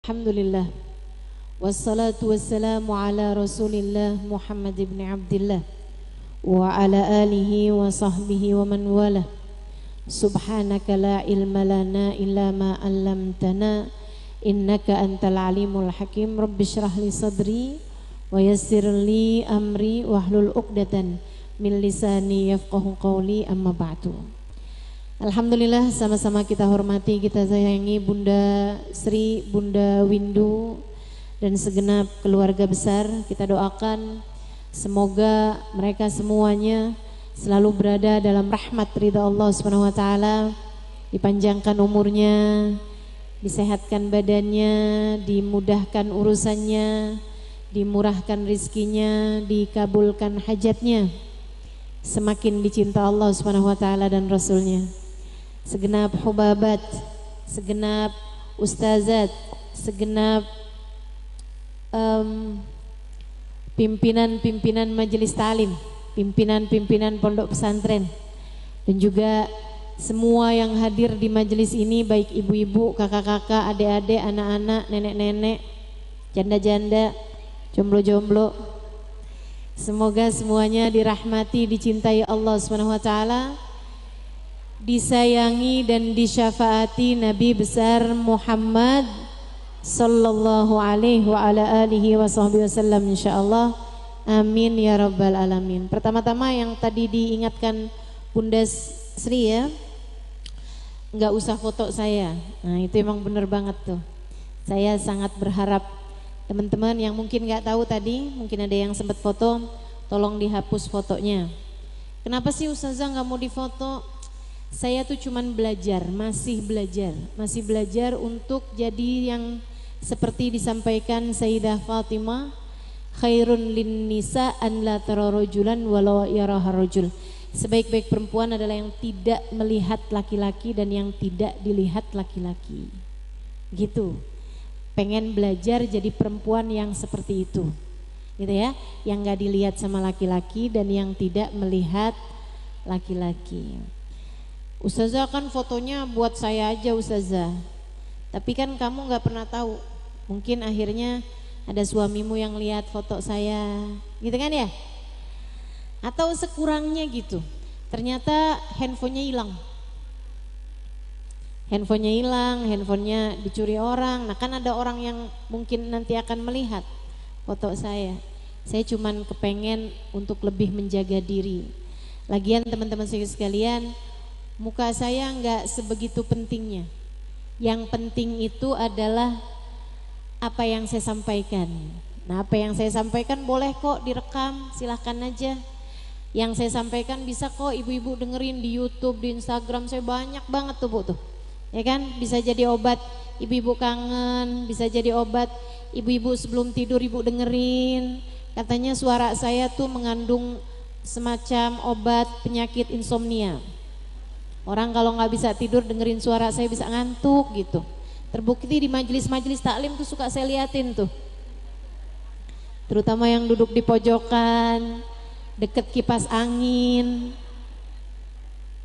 Alhamdulillah. Wassalatu wassalamu ala Rasulillah Muhammad ibn Abdillah wa ala alihi wa sahbihi wa man wala. Subhanaka la ilma lana illa ma 'allamtana innaka antal alimul hakim. Rabbi shrah li sadri wa yassir li amri wahlul 'uqdatan min lisani yafqahu qawli, amma ba'du. Alhamdulillah, sama-sama kita hormati, kita sayangi Bunda Sri, Bunda Windu dan segenap keluarga besar. Kita doakan semoga mereka semuanya selalu berada dalam rahmat ridha Allah Subhanahu wa taala, dipanjangkan umurnya, disehatkan badannya, dimudahkan urusannya, dimurahkan rizkinya, dikabulkan hajatnya, semakin dicinta Allah Subhanahu wa taala dan Rasulnya. Segenap hubabat, segenap ustazat, segenap pimpinan-pimpinan majelis ta'lim, pimpinan-pimpinan pondok pesantren, dan juga semua yang hadir di majelis ini, baik ibu-ibu, kakak-kakak, adik-adik, anak-anak, nenek-nenek, janda-janda, jomblo-jomblo. Semoga semuanya dirahmati, dicintai Allah Subhanahu wa taala, disayangi dan disyafaati Nabi besar Muhammad sallallahu alaihi wa ala alihi wa sahbihi wasallam, insyaallah. Amin ya rabbal alamin. Pertama-tama yang tadi diingatkan Bunda Sri ya, nggak usah foto saya. Nah itu emang bener banget tuh. Saya sangat berharap teman-teman yang mungkin nggak tahu tadi, mungkin ada yang sempat foto, tolong dihapus fotonya. Kenapa sih Ustazah nggak mau difoto? Saya tuh cuman belajar, masih belajar untuk jadi yang seperti disampaikan Sayyidah Fatimah, khairun lin nisa an la tara rajulan walau yaraha rajul. Sebaik-baik perempuan adalah yang tidak melihat laki-laki dan yang tidak dilihat laki-laki. Gitu. Pengen belajar jadi perempuan yang seperti itu. Gitu ya, yang enggak dilihat sama laki-laki dan yang tidak melihat laki-laki. Ustazah kan fotonya buat saya aja Ustazah, tapi kan kamu gak pernah tahu, mungkin akhirnya ada suamimu yang lihat foto saya, gitu kan ya? Atau sekurangnya gitu, ternyata handphonenya hilang, handphonenya dicuri orang. Nah kan ada orang yang mungkin nanti akan melihat foto saya. Saya cuman kepengen untuk lebih menjaga diri. Lagian teman-teman sekalian, muka saya nggak sebegitu pentingnya. Yang penting itu adalah apa yang saya sampaikan. Nah apa yang saya sampaikan boleh kok direkam, silahkan aja. Yang saya sampaikan bisa kok ibu-ibu dengerin di YouTube, di Instagram saya banyak banget tuh Bu tuh. Ya kan, bisa jadi obat ibu-ibu kangen, bisa jadi obat ibu-ibu sebelum tidur ibu dengerin. Katanya suara saya tuh mengandung semacam obat penyakit insomnia. Orang kalau nggak bisa tidur dengerin suara saya bisa ngantuk gitu. Terbukti di majelis-majelis taklim tuh suka saya liatin tuh. Terutama yang duduk di pojokan, deket kipas angin.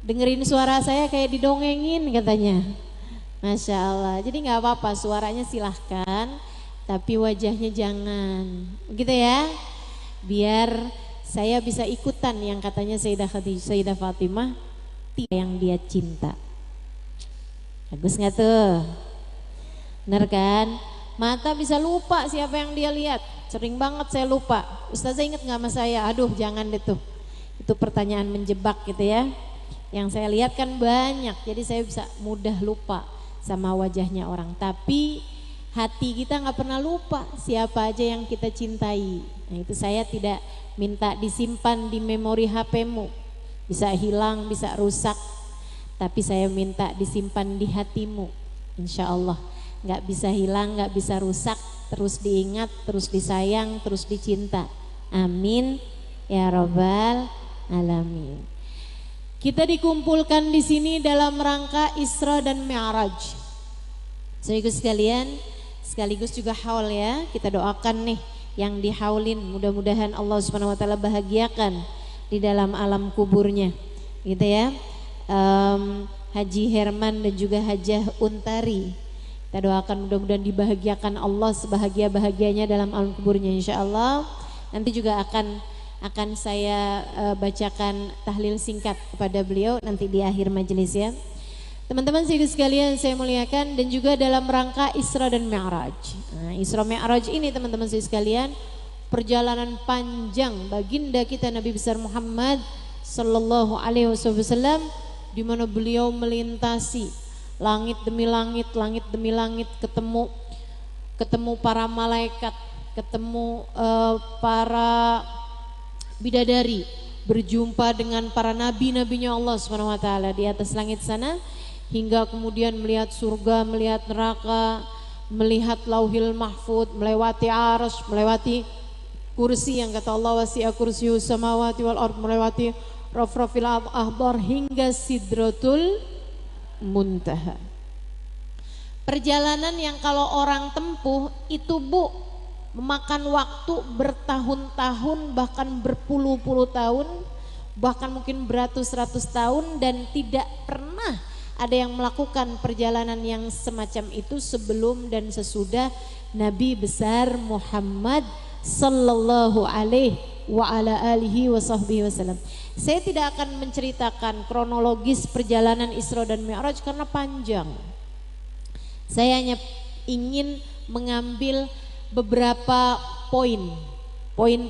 Dengerin suara saya kayak didongengin katanya. Masya Allah. Jadi nggak apa-apa, suaranya silahkan, tapi wajahnya jangan. Begitu ya. Biar saya bisa ikutan yang katanya Sayyidah Fatimah, yang dia cinta. Bagus nggak tuh? Bener kan? Mata bisa lupa siapa yang dia lihat. Sering banget saya lupa. Ustazah inget nggak sama saya? Aduh jangan deh tuh. Itu pertanyaan menjebak gitu ya. Yang saya lihat kan banyak, jadi saya bisa mudah lupa sama wajahnya orang. Tapi hati kita nggak pernah lupa siapa aja yang kita cintai. Nah itu saya tidak minta disimpan di memori HP-mu. Bisa hilang, bisa rusak, tapi saya minta disimpan di hatimu, insya Allah. Gak bisa hilang, gak bisa rusak, terus diingat, terus disayang, terus dicinta. Amin ya rabbal alamin. Kita dikumpulkan di sini dalam rangka Isra dan Mi'raj. Sekaligus sekalian, sekaligus juga haul ya. Kita doakan nih yang dihaulin, mudah-mudahan Allah Subhanahu wa taala bahagiakan di dalam alam kuburnya, gitu ya. Haji Herman dan juga Hajah Untari Kita doakan mudah-mudahan dibahagiakan Allah sebahagia-bahagianya dalam alam kuburnya insyaallah. Nanti juga akan saya bacakan tahlil singkat kepada beliau nanti di akhir majelis ya. Teman-teman sekalian saya muliakan, dan juga dalam rangka Isra dan Mi'raj. Nah, Isra Mi'raj ini teman-teman sekalian perjalanan panjang baginda kita Nabi besar Muhammad sallallahu alaihi wasallam, di mana beliau melintasi langit demi langit, langit demi langit, ketemu para malaikat, ketemu para bidadari, berjumpa dengan para nabi-nabinya Allah Subhanahu wa taala di atas langit sana, hingga kemudian melihat surga, melihat neraka, melihat lauhil mahfud, melewati arsy, melewati kursi yang kata Allah wasi'a kursiyus samawati wal ard, melewati rafrafil ahbar hingga sidratul muntaha. Perjalanan yang kalau orang tempuh itu Bu memakan waktu bertahun-tahun, bahkan berpuluh-puluh tahun, bahkan mungkin beratus-ratus tahun, dan tidak pernah ada yang melakukan perjalanan yang semacam itu sebelum dan sesudah Nabi besar Muhammad sallallahu alaihi wa ala alihi wa sahbihi wasallam. Saya tidak akan menceritakan kronologis perjalanan Isra dan Mi'raj karena panjang. Saya hanya ingin mengambil beberapa poin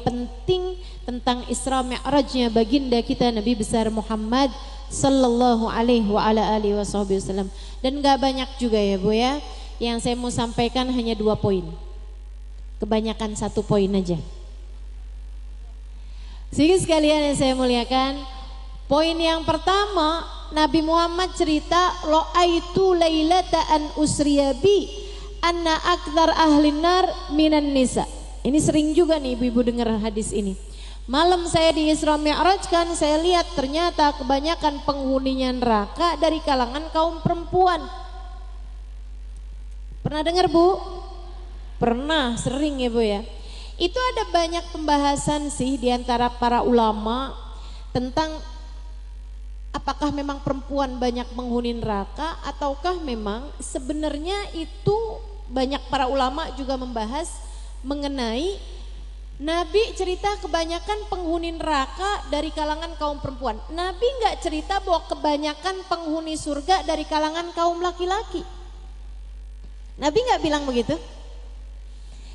penting tentang Isra Mi'rajnya baginda kita Nabi besar Muhammad sallallahu alaihi wa ala alihi wasallam. Dan gak banyak juga ya Bu ya. Yang saya mau sampaikan hanya 2 poin. Kebanyakan 1 poin aja. Sehingga sekalian yang saya muliakan, poin yang pertama, Nabi Muhammad cerita lo'aitu lailata an usriyabi anna akthar ahlin nar minan nisa. Ini sering juga nih ibu-ibu dengar hadis ini. Malam saya di Isra Mi'raj kan, saya lihat ternyata kebanyakan penghuninya neraka dari kalangan kaum perempuan. Pernah dengar Bu? Pernah, sering ya Bu ya. Itu ada banyak pembahasan sih di antara para ulama tentang apakah memang perempuan banyak penghuni neraka, ataukah memang sebenarnya itu banyak para ulama juga membahas mengenai Nabi cerita kebanyakan penghuni neraka dari kalangan kaum perempuan. Nabi nggak cerita bahwa kebanyakan penghuni surga dari kalangan kaum laki-laki. Nabi nggak bilang begitu.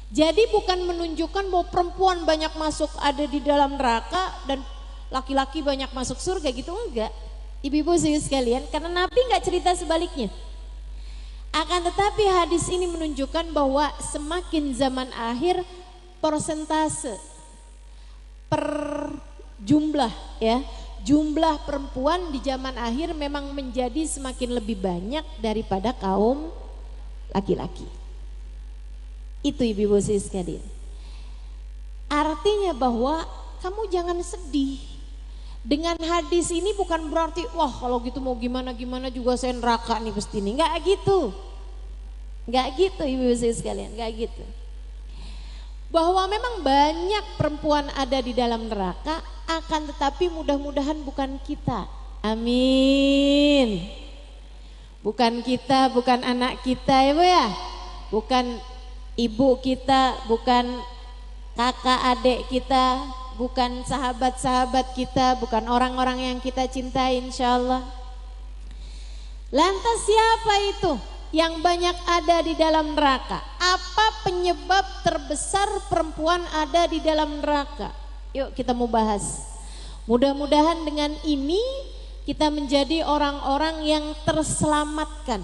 Jadi bukan menunjukkan bahwa perempuan banyak masuk ada di dalam neraka dan laki-laki banyak masuk surga gitu, enggak. Ibu-ibu sekalian, karena Nabi nggak cerita sebaliknya. Akan tetapi hadis ini menunjukkan bahwa semakin zaman akhir persentase per jumlah ya, jumlah perempuan di zaman akhir memang menjadi semakin lebih banyak daripada kaum laki-laki. Itu ibu-ibu sekalian. Artinya bahwa kamu jangan sedih. Dengan hadis ini bukan berarti wah kalau gitu mau gimana-gimana juga saya neraka nih pasti nih. Enggak gitu. Enggak gitu ibu-ibu sekalian, enggak gitu. Bahwa memang banyak perempuan ada di dalam neraka, akan tetapi mudah-mudahan bukan kita. Amin. Bukan kita, bukan anak kita ya Bu ya. Bukan ibu kita, bukan kakak adik kita, bukan sahabat-sahabat kita, bukan orang-orang yang kita cintai insyaallah. Lantas siapa itu yang banyak ada di dalam neraka? Apa penyebab terbesar perempuan ada di dalam neraka? Yuk kita mau bahas. Mudah-mudahan dengan ini kita menjadi orang-orang yang terselamatkan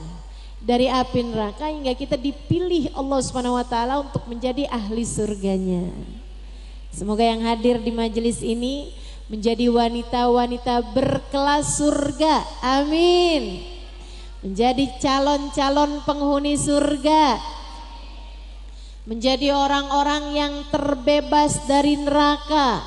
dari api neraka hingga kita dipilih Allah Subhanahu wa taala untuk menjadi ahli surganya. Semoga yang hadir di majelis ini menjadi wanita-wanita berkelas surga. Amin. Menjadi calon-calon penghuni surga. Menjadi orang-orang yang terbebas dari neraka.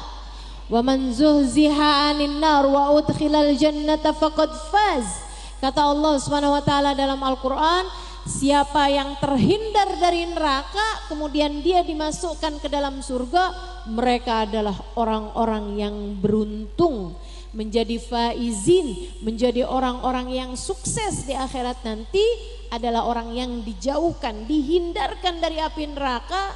Wa man zuhziha 'anil nar wa udkhilal jannata faqad faz. Kata Allah Subhanahu wa taala dalam Al-Qur'an, siapa yang terhindar dari neraka kemudian dia dimasukkan ke dalam surga, mereka adalah orang-orang yang beruntung, menjadi faizin, menjadi orang-orang yang sukses di akhirat nanti. adalah orang yang dijauhkan, dihindarkan dari api neraka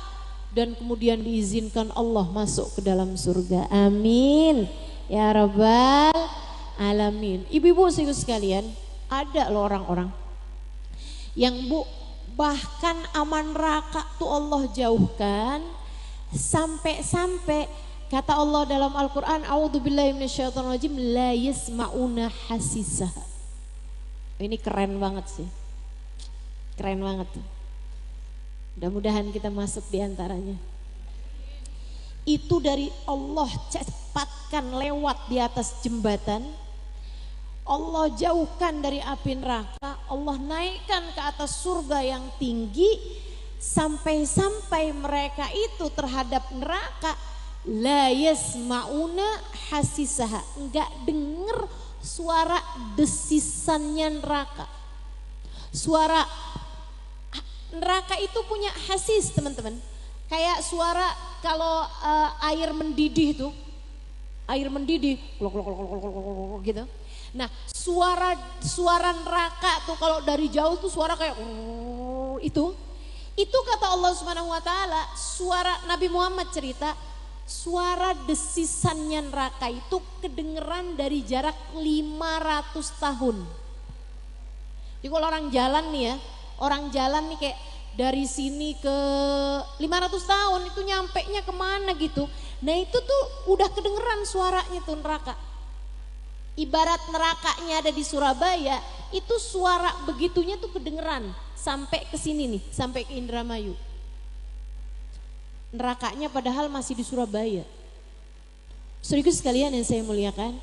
dan kemudian diizinkan Allah masuk ke dalam surga. Amin ya rabbal alamin. Ibu-ibu sekalian, ada loh orang-orang yang bahkan aman neraka tuh Allah jauhkan, sampai kata Allah dalam Al-Quran, a'udzubillahi minasyaitonirrajim, la yasma'una hasisah. Ini keren banget sih, keren banget tuh. Mudah-mudahan kita masuk di antaranya. Itu dari Allah cepatkan lewat di atas jembatan, Allah jauhkan dari api neraka, Allah naikkan ke atas surga yang tinggi, sampai mereka itu terhadap neraka la yasma'una hasisaha, enggak denger suara desisannya neraka. Suara neraka itu punya hasis, teman-teman. Kayak suara kalau air mendidih tuh, air mendidih gitu. Nah, suara neraka tuh kalau dari jauh tuh suara kayak itu kata Allah Subhanahu wa taala, suara Nabi Muhammad cerita, suara desisannya neraka itu kedengeran dari jarak 500 tahun. Jadi kalau orang jalan nih ya, orang jalan nih kayak dari sini ke 500 tahun itu nyampenya kemana gitu. Nah itu tuh udah kedengeran suaranya tuh neraka. Ibarat nerakanya ada di Surabaya, itu suara begitunya tuh kedengeran sampai ke sini nih, sampai ke Indramayu. Nerakanya padahal masih di Surabaya. Saudaraku sekalian yang saya muliakan,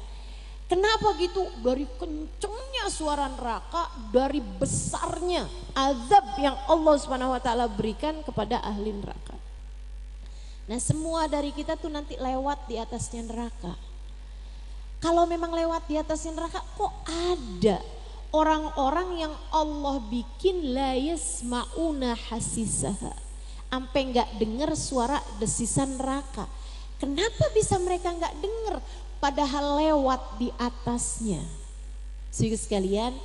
kenapa gitu? Dari kencengnya suara neraka, dari besarnya azab yang Allah Subhanahu wa taala berikan kepada ahli neraka. Nah, semua dari kita tuh nanti lewat di atasnya neraka. Kalau memang lewat di atasnya neraka, kok ada orang-orang yang Allah bikin la yasma'una hasisaha, sampai nggak dengar suara desisan neraka. Kenapa bisa mereka nggak dengar padahal lewat di atasnya? Saudara sekalian,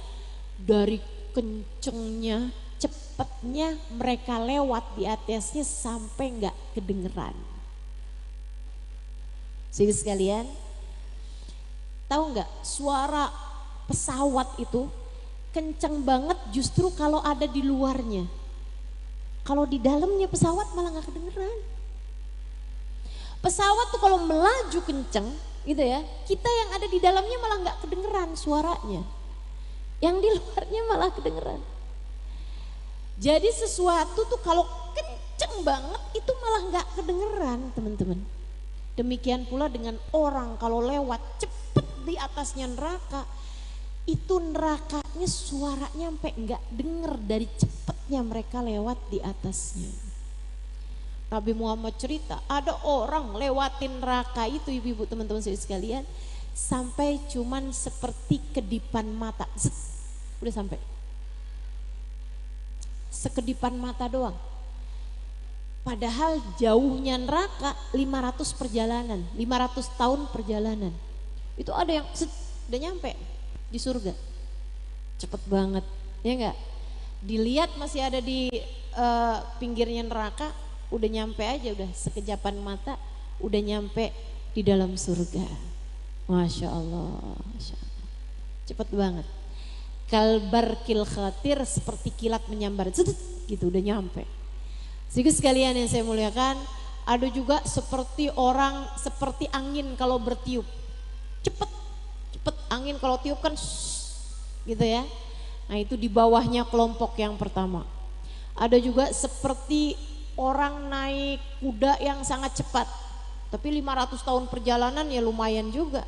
dari kencengnya, cepatnya mereka lewat di atasnya sampai nggak kedengeran. Saudara sekalian, tahu nggak suara pesawat itu kenceng banget justru kalau ada di luarnya. Kalau di dalamnya pesawat malah nggak kedengeran. Pesawat tuh kalau melaju kenceng gitu ya, kita yang ada di dalamnya malah nggak kedengeran suaranya. Yang di luarnya malah kedengeran. Jadi sesuatu tuh kalau kenceng banget itu malah nggak kedengeran, teman-teman. Demikian pula dengan orang kalau lewat cepet di atasnya neraka, itu nerakanya suaranya sampai nggak denger dari cepetnya mereka lewat di atasnya. Nabi Muhammad cerita ada orang lewatin neraka itu, ibu-ibu teman-teman sekalian, sampai cuman seperti kedipan mata. Udah sampai sekedipan mata doang. Padahal jauhnya neraka 500 perjalanan, 500 tahun perjalanan. Itu ada yang udah nyampe di surga. Cepet banget, ya enggak? Dilihat masih ada di pinggirnya neraka, udah nyampe aja, udah sekejapan mata udah nyampe di dalam surga. Masya Allah, Masya Allah. Cepet banget. Kalbarkil khatir, seperti kilat menyambar, gitu udah nyampe. Jadi sekalian yang saya muliakan, ada juga seperti orang, seperti angin kalau bertiup. Cepet angin kalau tiup kan gitu ya. Nah itu di bawahnya kelompok yang pertama. Ada juga seperti orang naik kuda yang sangat cepat. Tapi 500 tahun perjalanan ya lumayan juga.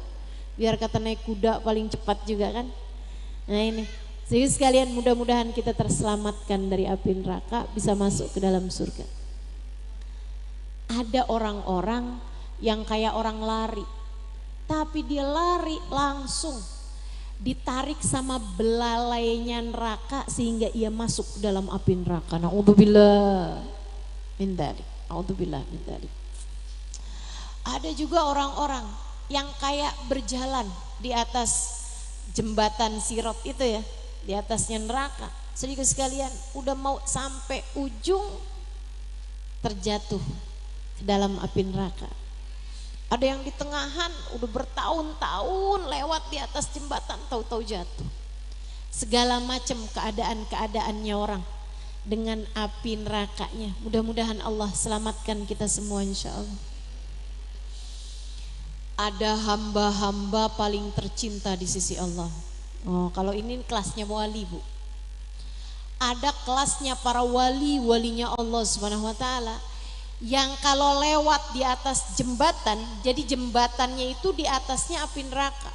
Biar kata naik kuda paling cepat juga kan. Nah ini, jadi sekalian mudah-mudahan kita terselamatkan dari api neraka, bisa masuk ke dalam surga. Ada orang-orang yang kayak orang lari, tapi dia lari langsung ditarik sama belalainya neraka sehingga ia masuk ke dalam api neraka. Na'udzubillah min dzalik. Na'udzubillah min dzalik. Ada juga orang-orang yang kayak berjalan di atas jembatan Sirat itu ya, di atasnya neraka. Sedikit sekalian, udah mau sampai ujung terjatuh ke dalam api neraka. Ada yang di tengahan udah bertahun-tahun lewat di atas jembatan, tahu-tahu jatuh. Segala macam keadaan-keadaannya orang dengan api nerakanya. Mudah-mudahan Allah selamatkan kita semua insya Allah. Ada hamba-hamba paling tercinta di sisi Allah. Oh, kalau ini kelasnya wali, Bu. Ada kelasnya para wali-walinya Allah Subhanahu wa taala yang kalau lewat di atas jembatan, jadi jembatannya itu di atasnya api neraka.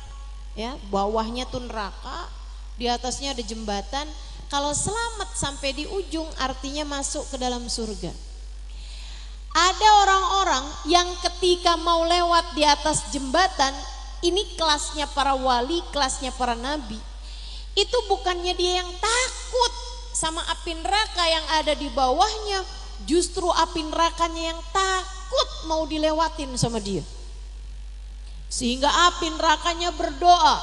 Ya, bawahnya tuh neraka, di atasnya ada jembatan. Kalau selamat sampai di ujung artinya masuk ke dalam surga. Ada orang-orang yang ketika mau lewat di atas jembatan, ini kelasnya para wali, kelasnya para nabi. Itu bukannya dia yang takut sama api neraka yang ada di bawahnya, justru api nerakanya yang takut mau dilewatin sama dia. Sehingga api nerakanya berdoa,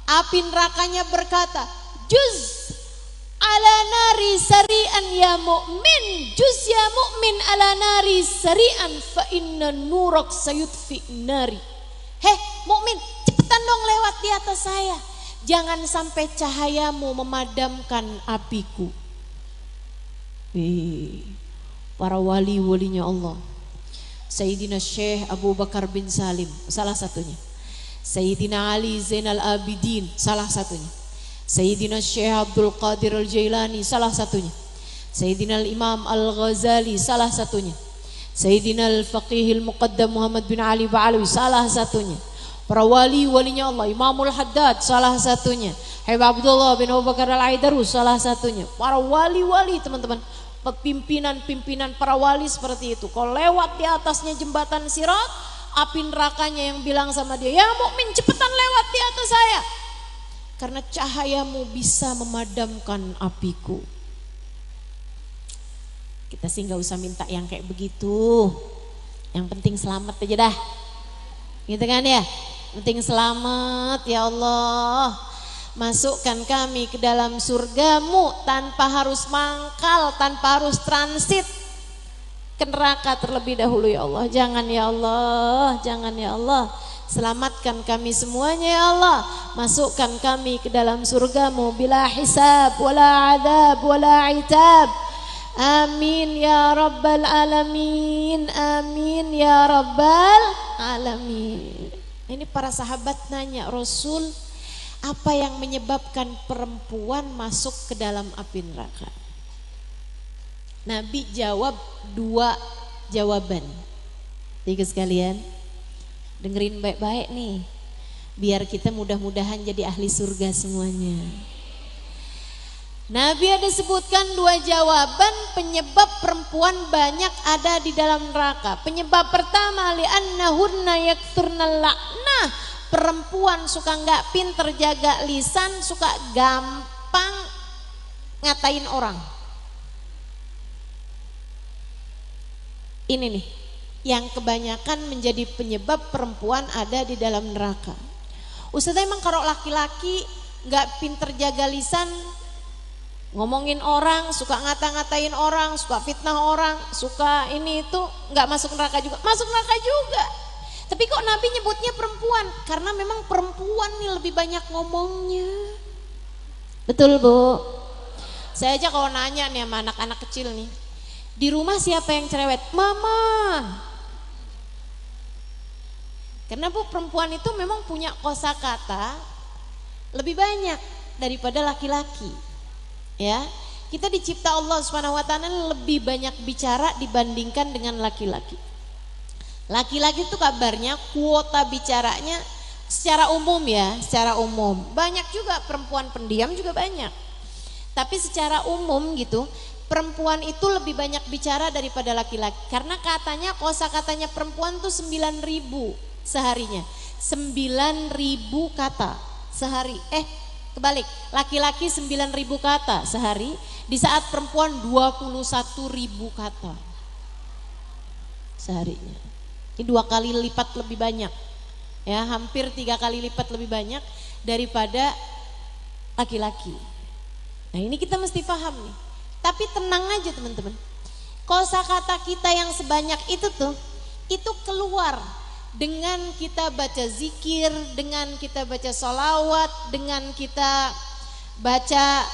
api nerakanya berkata, "Juz ala nari sari'an ya mu'min, juz ya mu'min ala nari sari'an fa inna nurak sayutfi nari." Heh mukmin, cepetan dong lewat di atas saya, jangan sampai cahayamu memadamkan apiku. Para wali-walinya Allah. Sayyidina Syekh Abu Bakar bin Salim salah satunya. Sayyidina Ali Zainal Abidin salah satunya. Sayyidina Syekh Abdul Qadir Al-Jailani salah satunya. Sayyidina Imam Al-Ghazali salah satunya. Sayyidina Al-Faqih Al-Muqaddam Muhammad bin Ali Ba'alawi salah satunya. Para wali-walinya Allah, Imamul Haddad salah satunya. Habib Abdullah bin Abu Bakar Al-Aidarus salah satunya. Para wali-wali teman-teman, pimpinan-pimpinan para wali seperti itu. Kalau lewat di atasnya jembatan Sirat, api nerakanya yang bilang sama dia, "Ya mukmin, cepetan lewat di atas saya, karena cahayamu bisa memadamkan apiku." Kita sih gak usah minta yang kayak begitu, yang penting selamat aja dah, gitu kan ya. Penting selamat ya Allah. Masukkan kami ke dalam surgamu tanpa harus mangkal, tanpa harus transit ke neraka terlebih dahulu ya Allah. Jangan ya Allah, jangan ya Allah. Selamatkan kami semuanya ya Allah. Masukkan kami ke dalam surgamu bila hisab, wala adab, wala itab. Amin ya rabbal alamin. Amin ya rabbal alamin. Ini para sahabat nanya, "Rasul, apa yang menyebabkan perempuan masuk ke dalam api neraka?" Nabi jawab 2 jawaban. Tiga sekalian, dengerin baik-baik nih, biar kita mudah-mudahan jadi ahli surga semuanya. Nabi ada sebutkan 2 jawaban penyebab perempuan banyak ada di dalam neraka. Penyebab pertama, li'annahunna yakturnal la'nah. Perempuan suka nggak pinter jaga lisan, suka gampang ngatain orang. Ini nih yang kebanyakan menjadi penyebab perempuan ada di dalam neraka. Ustazah, emang kalau laki-laki nggak pinter jaga lisan, ngomongin orang, suka ngata-ngatain orang, suka fitnah orang, suka ini itu, nggak masuk neraka juga? Masuk neraka juga. Tapi kok Nabi nyebutnya perempuan? Karena memang perempuan nih lebih banyak ngomongnya. Betul Bu? Saya aja kalau nanya nih sama anak-anak kecil nih, di rumah siapa yang cerewet? Mama. Karena Bu, perempuan itu memang punya kosakata lebih banyak daripada laki-laki. Ya, kita dicipta Allah Subhanahu wa taala lebih banyak bicara dibandingkan dengan laki-laki. Laki-laki itu kabarnya kuota bicaranya secara umum ya, secara umum. Banyak juga perempuan pendiam juga banyak. Tapi secara umum gitu, perempuan itu lebih banyak bicara daripada laki-laki. Karena katanya kosakatanya perempuan tuh 9.000 seharinya. 9.000 kata sehari. Kebalik, laki-laki 9.000 kata sehari, di saat perempuan 21.000 kata seharinya. Ini 2 kali lipat lebih banyak, ya, hampir 3 kali lipat lebih banyak daripada laki-laki. Nah ini kita mesti paham nih. Tapi tenang aja teman-teman. Kosakata kita yang sebanyak itu tuh, itu keluar dengan kita baca zikir, dengan kita baca sholawat, dengan kita baca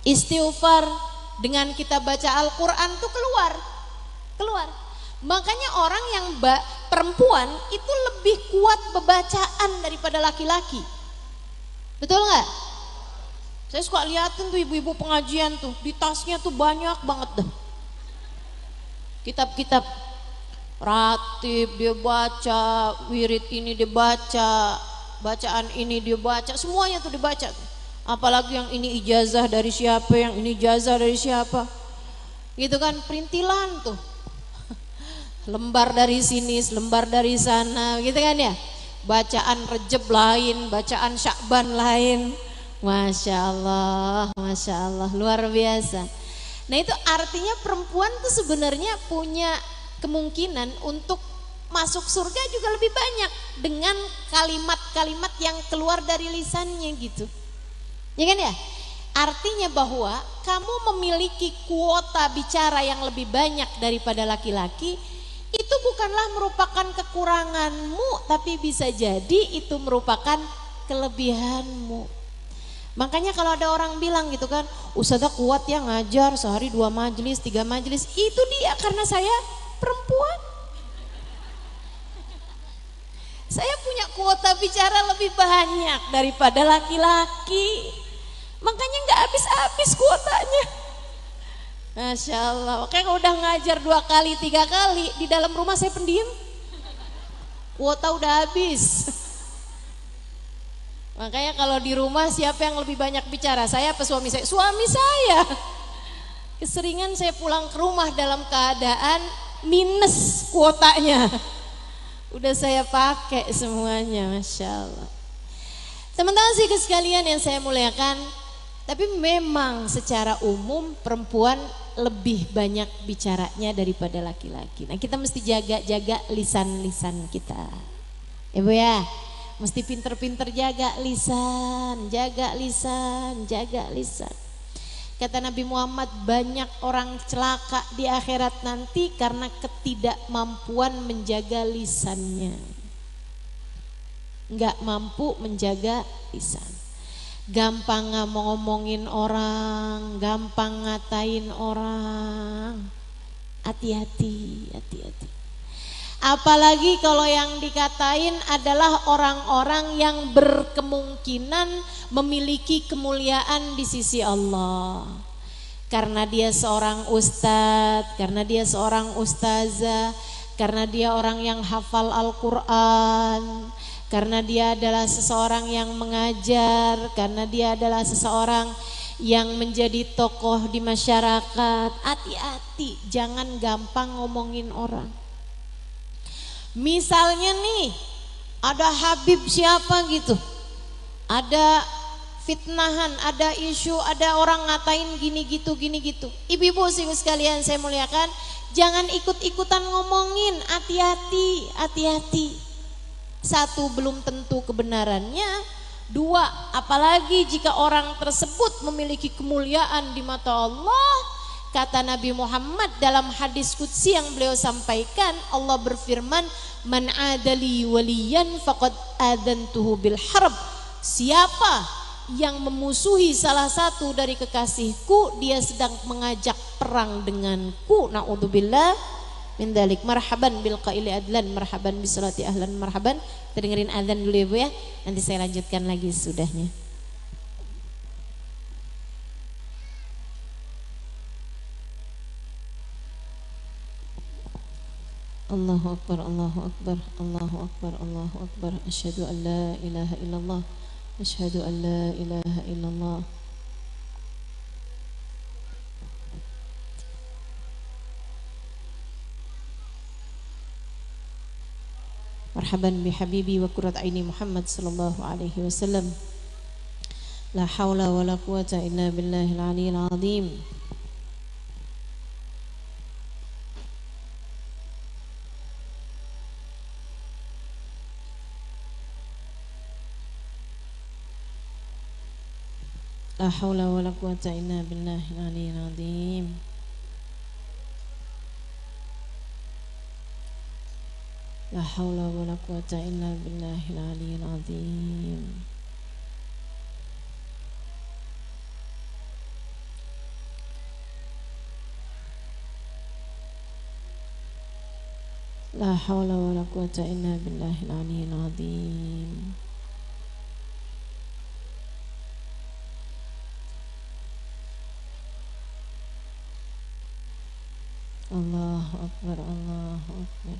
istighfar, dengan kita baca Al-Quran tuh keluar. Makanya orang yang perempuan itu lebih kuat bebacaan daripada laki-laki. Betul nggak? Saya suka liatin tuh ibu-ibu pengajian tuh, di tasnya tuh banyak banget dah kitab-kitab ratib dia baca, wirid ini dia baca, bacaan ini dia baca, semuanya tuh dibaca. Apalagi yang ini ijazah dari siapa, yang ini ijazah dari siapa, gitu kan, perintilan tuh, lembar dari sini, lembar dari sana, gitu kan ya. Bacaan Rejab lain, bacaan Syakban lain, masya Allah, luar biasa. Nah itu artinya perempuan tuh sebenarnya punya kemungkinan untuk masuk surga juga lebih banyak dengan kalimat-kalimat yang keluar dari lisannya gitu. Ya kan ya? Artinya bahwa kamu memiliki kuota bicara yang lebih banyak daripada laki-laki, itu bukanlah merupakan kekuranganmu, tapi bisa jadi itu merupakan kelebihanmu. Makanya kalau ada orang bilang gitu kan, Ustazah kuat ya ngajar sehari 2 majelis, 3 majelis, itu dia karena saya perempuan. Saya punya kuota bicara lebih banyak daripada laki-laki. Makanya nggak habis-habis kuotanya. Masya Allah. Makanya kalau udah ngajar 2 kali, 3 kali, di dalam rumah saya pendiam. Kuota udah habis. Makanya kalau di rumah siapa yang lebih banyak bicara, saya apa suami saya? Suami saya. Keseringan saya pulang ke rumah dalam keadaan minus kuotanya. Udah saya pakai semuanya, Masya Allah. Teman-teman sih sekalian yang saya muliakan, tapi memang secara umum perempuan lebih banyak bicaranya daripada laki-laki. Nah kita mesti jaga lisan-lisan kita, ya Bu ya. Mesti pinter-pinter jaga lisan. Kata Nabi Muhammad, banyak orang celaka di akhirat nanti karena ketidakmampuan menjaga lisannya. Nggak mampu menjaga lisan. Gampang ngomongin orang, gampang ngatain orang. Hati-hati. Apalagi kalau yang dikatain adalah orang-orang yang berkemungkinan memiliki kemuliaan di sisi Allah. Karena dia seorang ustadz, karena dia seorang ustazah, karena dia orang yang hafal Al-Quran, karena dia adalah seseorang yang mengajar, karena dia adalah seseorang yang menjadi tokoh di masyarakat. Hati-hati, jangan gampang ngomongin orang. Misalnya nih ada Habib siapa gitu, ada fitnahan, ada isu, ada orang ngatain gini gitu. Ibu-ibu sekalian saya muliakan, jangan ikut-ikutan ngomongin. Hati-hati. 1, belum tentu kebenarannya. 2, apalagi jika orang tersebut memiliki kemuliaan di mata Allah. Kata Nabi Muhammad dalam hadis qudsi yang beliau sampaikan, Allah berfirman, man adali waliyan faqad adantuhu bil harb. Siapa yang memusuhi salah satu dari kekasihku, dia sedang mengajak perang denganku. Na'udzubillah min dzalik. Marhaban bil qaili adlan, marhaban bisolati ahlan, marhaban. Kita dengerin adzan dulu ya Bu ya. Nanti saya lanjutkan lagi sudahnya. Allahu Akbar, Allahu Akbar, Allahu Akbar, Allahu Akbar. Asyhadu an la ilaha illallah, asyhadu an la ilaha illallah. Marhaban bi habibi wa qurrat aini Muhammad sallallahu alaihi wasallam. La haula wa la quwata illa billahil aliyyil azim. La haula wala quwata illa billahil aliyyil azim. La haula wala quwata illa billahil aliyyil azim. La haula wala quwata illa billahil aliyyil azim. Allahu akbar, Allahu akbar.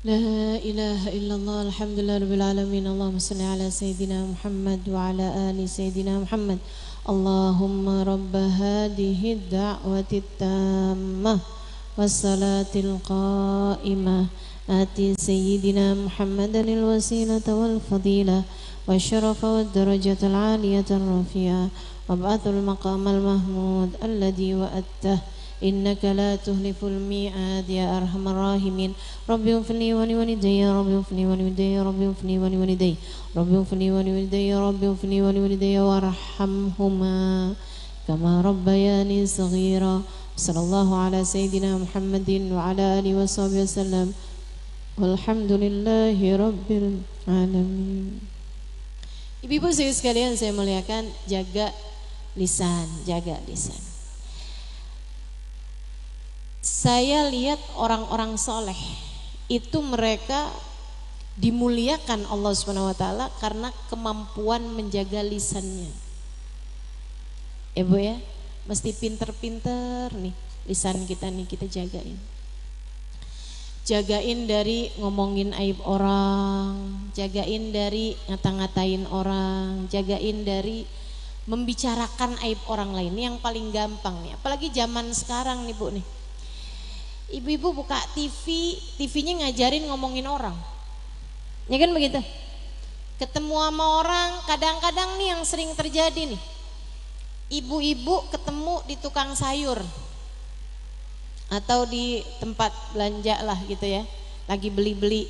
La ilaha illallah, alhamdulillah rabbil alamin. Allahumma salli ala sayyidina Muhammad wa ala ali sayyidina Muhammad. Allahumma rabba hadihi ad-da'wati at-tammah was-salatil qa'imah ati sayyidina Muhammadan al-wasilata wal fadilah wasyarafa wad-darajata al-'aliyata ar-rafi'ah wab'athul maqamal mahmud alladhi wa'attah innaka la tuhliful mi'ad ya arhamar rahimin. Rabbi ufli wa liwalidayya, Rabbi ufli wa liwalidayya, Rabbi ufli wa liwalidayya, Rabbi ufli wa liwalidayya, Rabbi ufli wa liwalidayya warhamhuma kama rabbayani saghira. Sallallahu ala sayyidina Muhammadin wa ala alihi wa sahbihi wasallam. Walhamdulillahi rabbil alamin. Ibu-ibu sekalian saya muliakan, jaga lisan, jaga lisan. Saya lihat orang-orang soleh itu mereka dimuliakan Allah Subhanahu Wa Taala karena kemampuan menjaga lisannya. Bu ya, mesti pinter-pinter nih lisan kita nih, kita jagain. Jagain dari ngomongin aib orang, jagain dari ngata-ngatain orang, jagain dari membicarakan aib orang lain. Ini yang paling gampang nih, apalagi zaman sekarang nih Bu nih. Ibu-ibu buka TV, TV-nya ngajarin ngomongin orang. Ya kan begitu? Ketemu sama orang, kadang-kadang nih yang sering terjadi nih. Ibu-ibu ketemu di tukang sayur atau di tempat belanja lah gitu ya, lagi beli-beli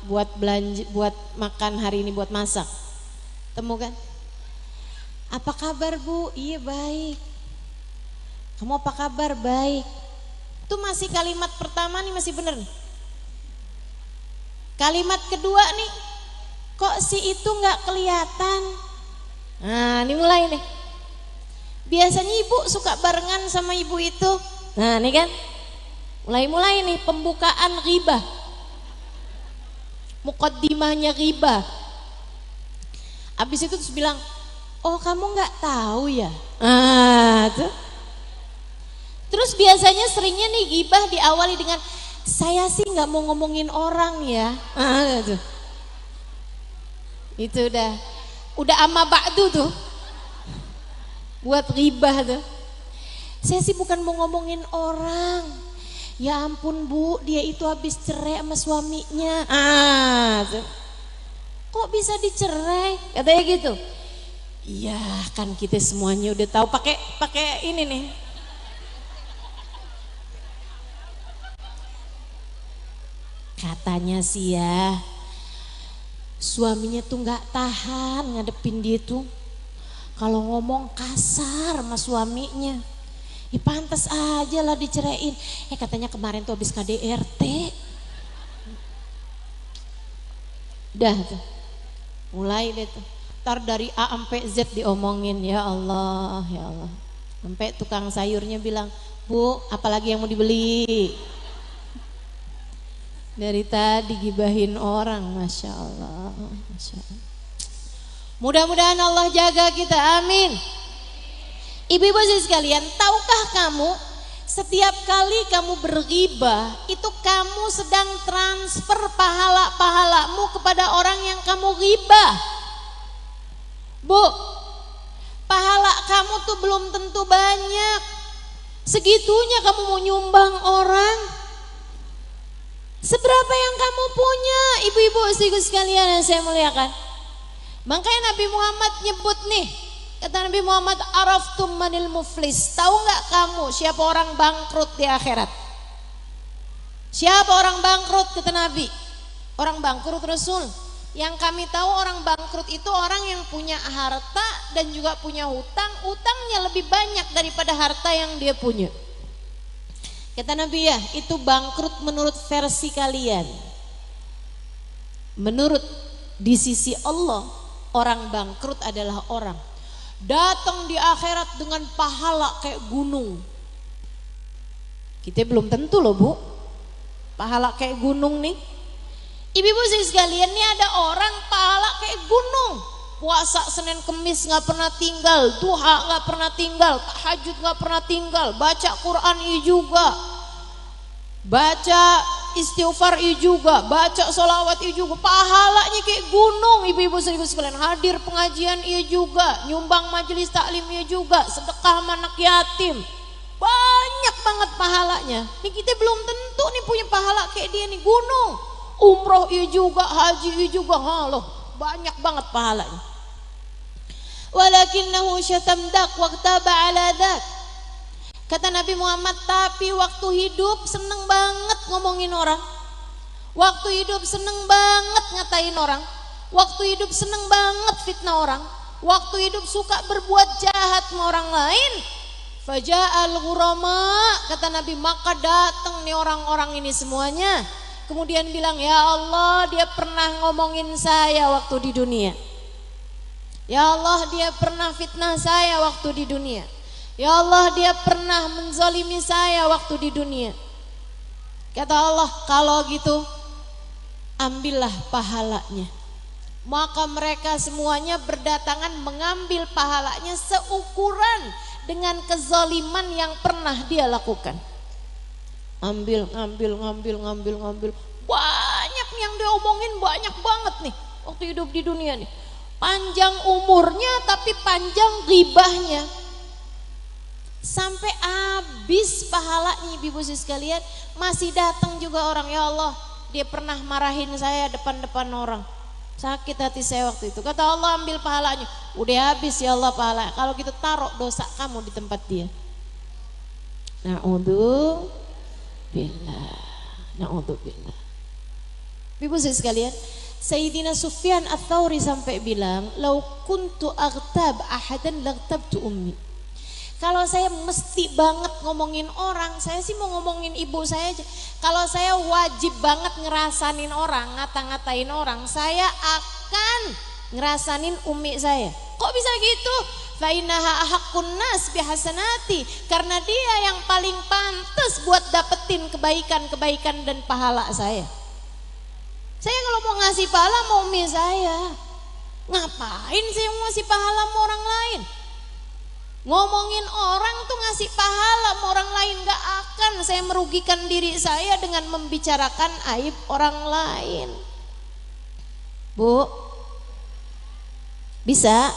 buat belanja, buat makan hari ini, buat masak. Temu kan? Apa kabar Bu? Iya baik. Kamu apa kabar? Baik. Itu masih kalimat pertama nih masih bener nih. Kalimat kedua nih, kok si itu nggak kelihatan? Nah ini mulai nih. Biasanya ibu suka barengan sama ibu itu. Nah ini kan mulai nih pembukaan ghibah, muqaddimahnya ghibah. Abis itu terus bilang, oh kamu nggak tahu ya? Tuh. Terus biasanya seringnya nih ghibah diawali dengan, saya sih nggak mau ngomongin orang ya. Tuh. Itu udah amma ba'du tuh. Buat ghibah tuh. Saya sih bukan mau ngomongin orang. Ya ampun Bu, dia itu habis cerai sama suaminya. Tuh. Kok bisa dicerai? Katanya gitu. Iya, kan kita semuanya udah tahu, pakai ini nih. Katanya sih ya, suaminya tuh nggak tahan ngadepin dia tuh. Kalau ngomong kasar sama suaminya, ya pantas aja lah diceraiin. Katanya kemarin tuh habis KDRT. Udah tuh, mulai deh tuh. Ntar dari A sampai Z diomongin, ya Allah, ya Allah. Sampai tukang sayurnya bilang, Bu, apalagi yang mau dibeli? Dari tadi gibahin orang, Masya Allah, Masya Allah. Mudah-mudahan Allah jaga kita, amin. Ibu-ibu sekalian, tahukah kamu setiap kali kamu berghibah itu kamu sedang transfer pahala-pahalamu kepada orang yang kamu ghibah. Bu, pahala kamu tuh belum tentu banyak. Segitunya kamu mau nyumbang orang. Seberapa yang kamu punya, ibu-ibu sekalian yang saya muliakan. Makanya Nabi Muhammad nyebut nih, kata Nabi Muhammad, araftum manil muflis. Tahu nggak kamu siapa orang bangkrut di akhirat? Siapa orang bangkrut kata Nabi? Orang bangkrut Rasul. Yang kami tahu orang bangkrut itu orang yang punya harta dan juga punya hutang. Hutangnya lebih banyak daripada harta yang dia punya. Kata Nabi, ya itu bangkrut menurut versi kalian. Menurut di sisi Allah, orang bangkrut adalah orang datang di akhirat dengan pahala kayak gunung. Kita belum tentu loh Bu, pahala kayak gunung nih. Ibu-ibu sekalian, nih ada orang pahala kayak gunung. Puasa Senin Kemis gak pernah tinggal, duha gak pernah tinggal, tahajud gak pernah tinggal, baca Quran juga, baca istighfar juga, baca sholawat juga, pahalanya kayak gunung. Ibu-ibu sekalian, hadir pengajian juga, nyumbang majelis taklim juga, sedekah sama anak yatim, banyak banget pahalanya. Nih kita belum tentu nih punya pahala kayak dia nih, gunung. Umroh juga, haji juga, loh banyak banget pahalanya. Walakinnahu syatamdak waqtaba ala dak. Kata Nabi Muhammad, tapi waktu hidup seneng banget ngomongin orang, waktu hidup seneng banget ngatain orang, waktu hidup seneng banget fitnah orang, waktu hidup suka berbuat jahat sama orang lain. Faja'al ghurama, kata Nabi, maka datang nih orang-orang ini semuanya, kemudian bilang, ya Allah, dia pernah ngomongin saya waktu di dunia. Ya Allah, dia pernah fitnah saya waktu di dunia. Ya Allah, dia pernah menzalimi saya waktu di dunia. Kata Allah, kalau gitu ambillah pahalanya. Maka mereka semuanya berdatangan mengambil pahalanya seukuran dengan kezaliman yang pernah dia lakukan. Ambil. Banyak yang dia omongin, banyak banget nih waktu hidup di dunia nih. Panjang umurnya tapi panjang ghibahnya. Sampai habis pahalanya ibu-ibu sekalian, masih datang juga orang, ya Allah, dia pernah marahin saya depan-depan orang. Sakit hati saya waktu itu. Kata Allah, ambil pahalanya. Udah habis ya Allah pahala. Kalau gitu taruh dosa kamu di tempat dia. Na'udzubillah. Ibu sekalian, Sayyidina Sufyan Ats-Tsauri sampai bilang, "Lau kuntu aghtab ahadan laghtabtu ummi." Kalau saya mesti banget ngomongin orang, saya sih mau ngomongin ibu saya aja. Kalau saya wajib banget ngerasanin orang, ngata-ngatain orang, saya akan ngerasanin umi saya. Kok bisa gitu? Fa innaha ahaqqun nas bihasanati, karena dia yang paling pantas buat dapetin kebaikan-kebaikan dan pahala saya. Saya kalau mau ngasih pahala mau umi saya. Ngapain saya mau ngasih pahala sama orang lain? Ngomongin orang tuh ngasih pahala sama orang lain, gak akan saya merugikan diri saya dengan membicarakan aib orang lain. Bu, bisa?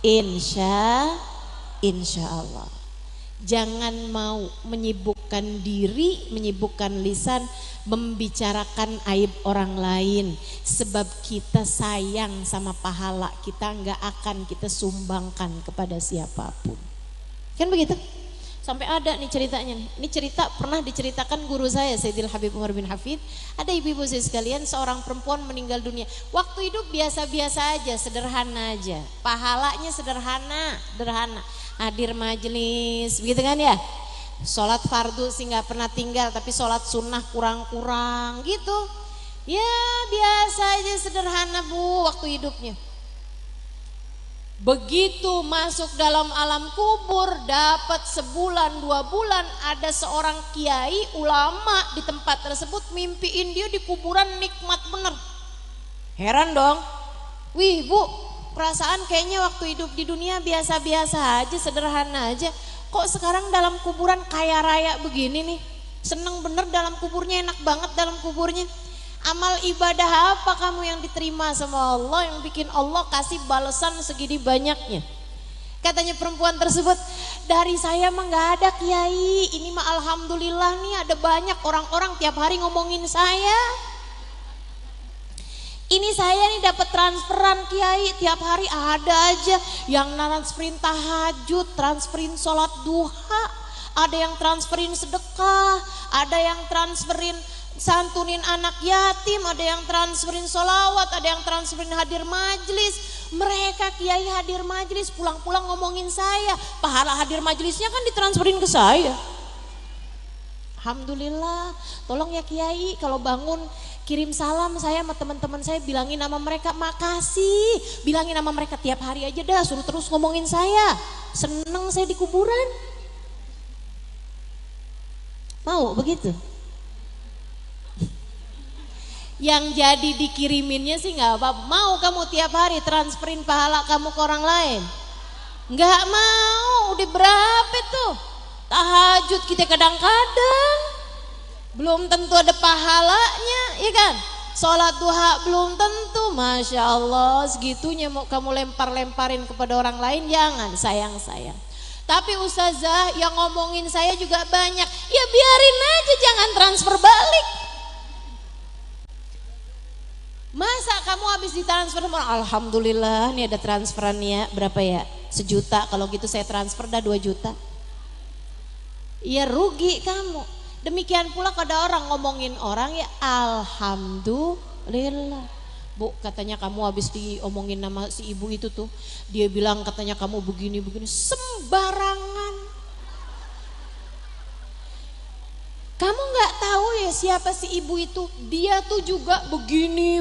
Insya Allah. Jangan mau menyibukkan diri, menyibukkan lisan, membicarakan aib orang lain. Sebab kita sayang sama pahala kita, gak akan kita sumbangkan kepada siapapun. Kan begitu? Sampai ada nih ceritanya nih. Ini cerita pernah diceritakan guru saya, Sayyidil Habib Umar bin Hafid. Ada ibu-ibu saya sekalian, seorang perempuan meninggal dunia. Waktu hidup biasa-biasa aja, sederhana aja. Pahalanya sederhana. Hadir majelis, begitu kan ya? Sholat fardu sih nggak pernah tinggal, tapi sholat sunnah kurang-kurang gitu. Ya biasa aja, sederhana bu waktu hidupnya. Begitu masuk dalam alam kubur, dapat sebulan 2 bulan, ada seorang kiai ulama di tempat tersebut mimpiin dia di kuburan nikmat bener. Heran dong, wih bu, perasaan kayaknya waktu hidup di dunia biasa-biasa aja, sederhana aja. Kok sekarang dalam kuburan kaya raya begini nih? Seneng bener dalam kuburnya, enak banget dalam kuburnya. Amal ibadah apa kamu yang diterima sama Allah, yang bikin Allah kasih balasan segini banyaknya? Katanya perempuan tersebut, dari saya mah gak ada kiai, ini mah alhamdulillah nih ada banyak orang-orang tiap hari ngomongin saya. Ini saya nih dapat transferan kiai, tiap hari ada aja yang transferin tahajud, transferin sholat duha, ada yang transferin sedekah, ada yang transferin santunin anak yatim, ada yang transferin sholawat, ada yang transferin hadir majlis. Mereka kiai hadir majlis pulang-pulang ngomongin saya, pahala hadir majlisnya kan ditransferin ke saya. Alhamdulillah. Tolong ya kiai kalau bangun kirim salam saya sama teman-teman saya, bilangin nama mereka makasih, bilangin nama mereka tiap hari aja dah, suruh terus ngomongin saya. Seneng saya di kuburan. Mau begitu? Yang jadi dikiriminnya sih nggak apa-apa. Mau kamu tiap hari transferin pahala kamu ke orang lain? Nggak mau. Udah berapa tuh? Tahajud kita kadang-kadang belum tentu ada pahalanya, ya kan? Sholat duha belum tentu. Masya Allah, segitunya mau kamu lempar-lemparin kepada orang lain, jangan, sayang-sayang. Tapi ustazah yang ngomongin saya juga banyak, ya biarin aja, jangan transfer balik. Masa kamu habis ditransfer, alhamdulillah nih ada transferannya, berapa ya? 1 juta, kalau gitu saya transfer dah 2 juta. Ya rugi kamu. Demikian pula kada orang ngomongin orang, ya alhamdulillah. Bu, katanya kamu habis diomongin nama si ibu itu tuh, dia bilang katanya kamu begini-begini, sembarangan. Kamu nggak tahu ya siapa si ibu itu? Dia tuh juga begini.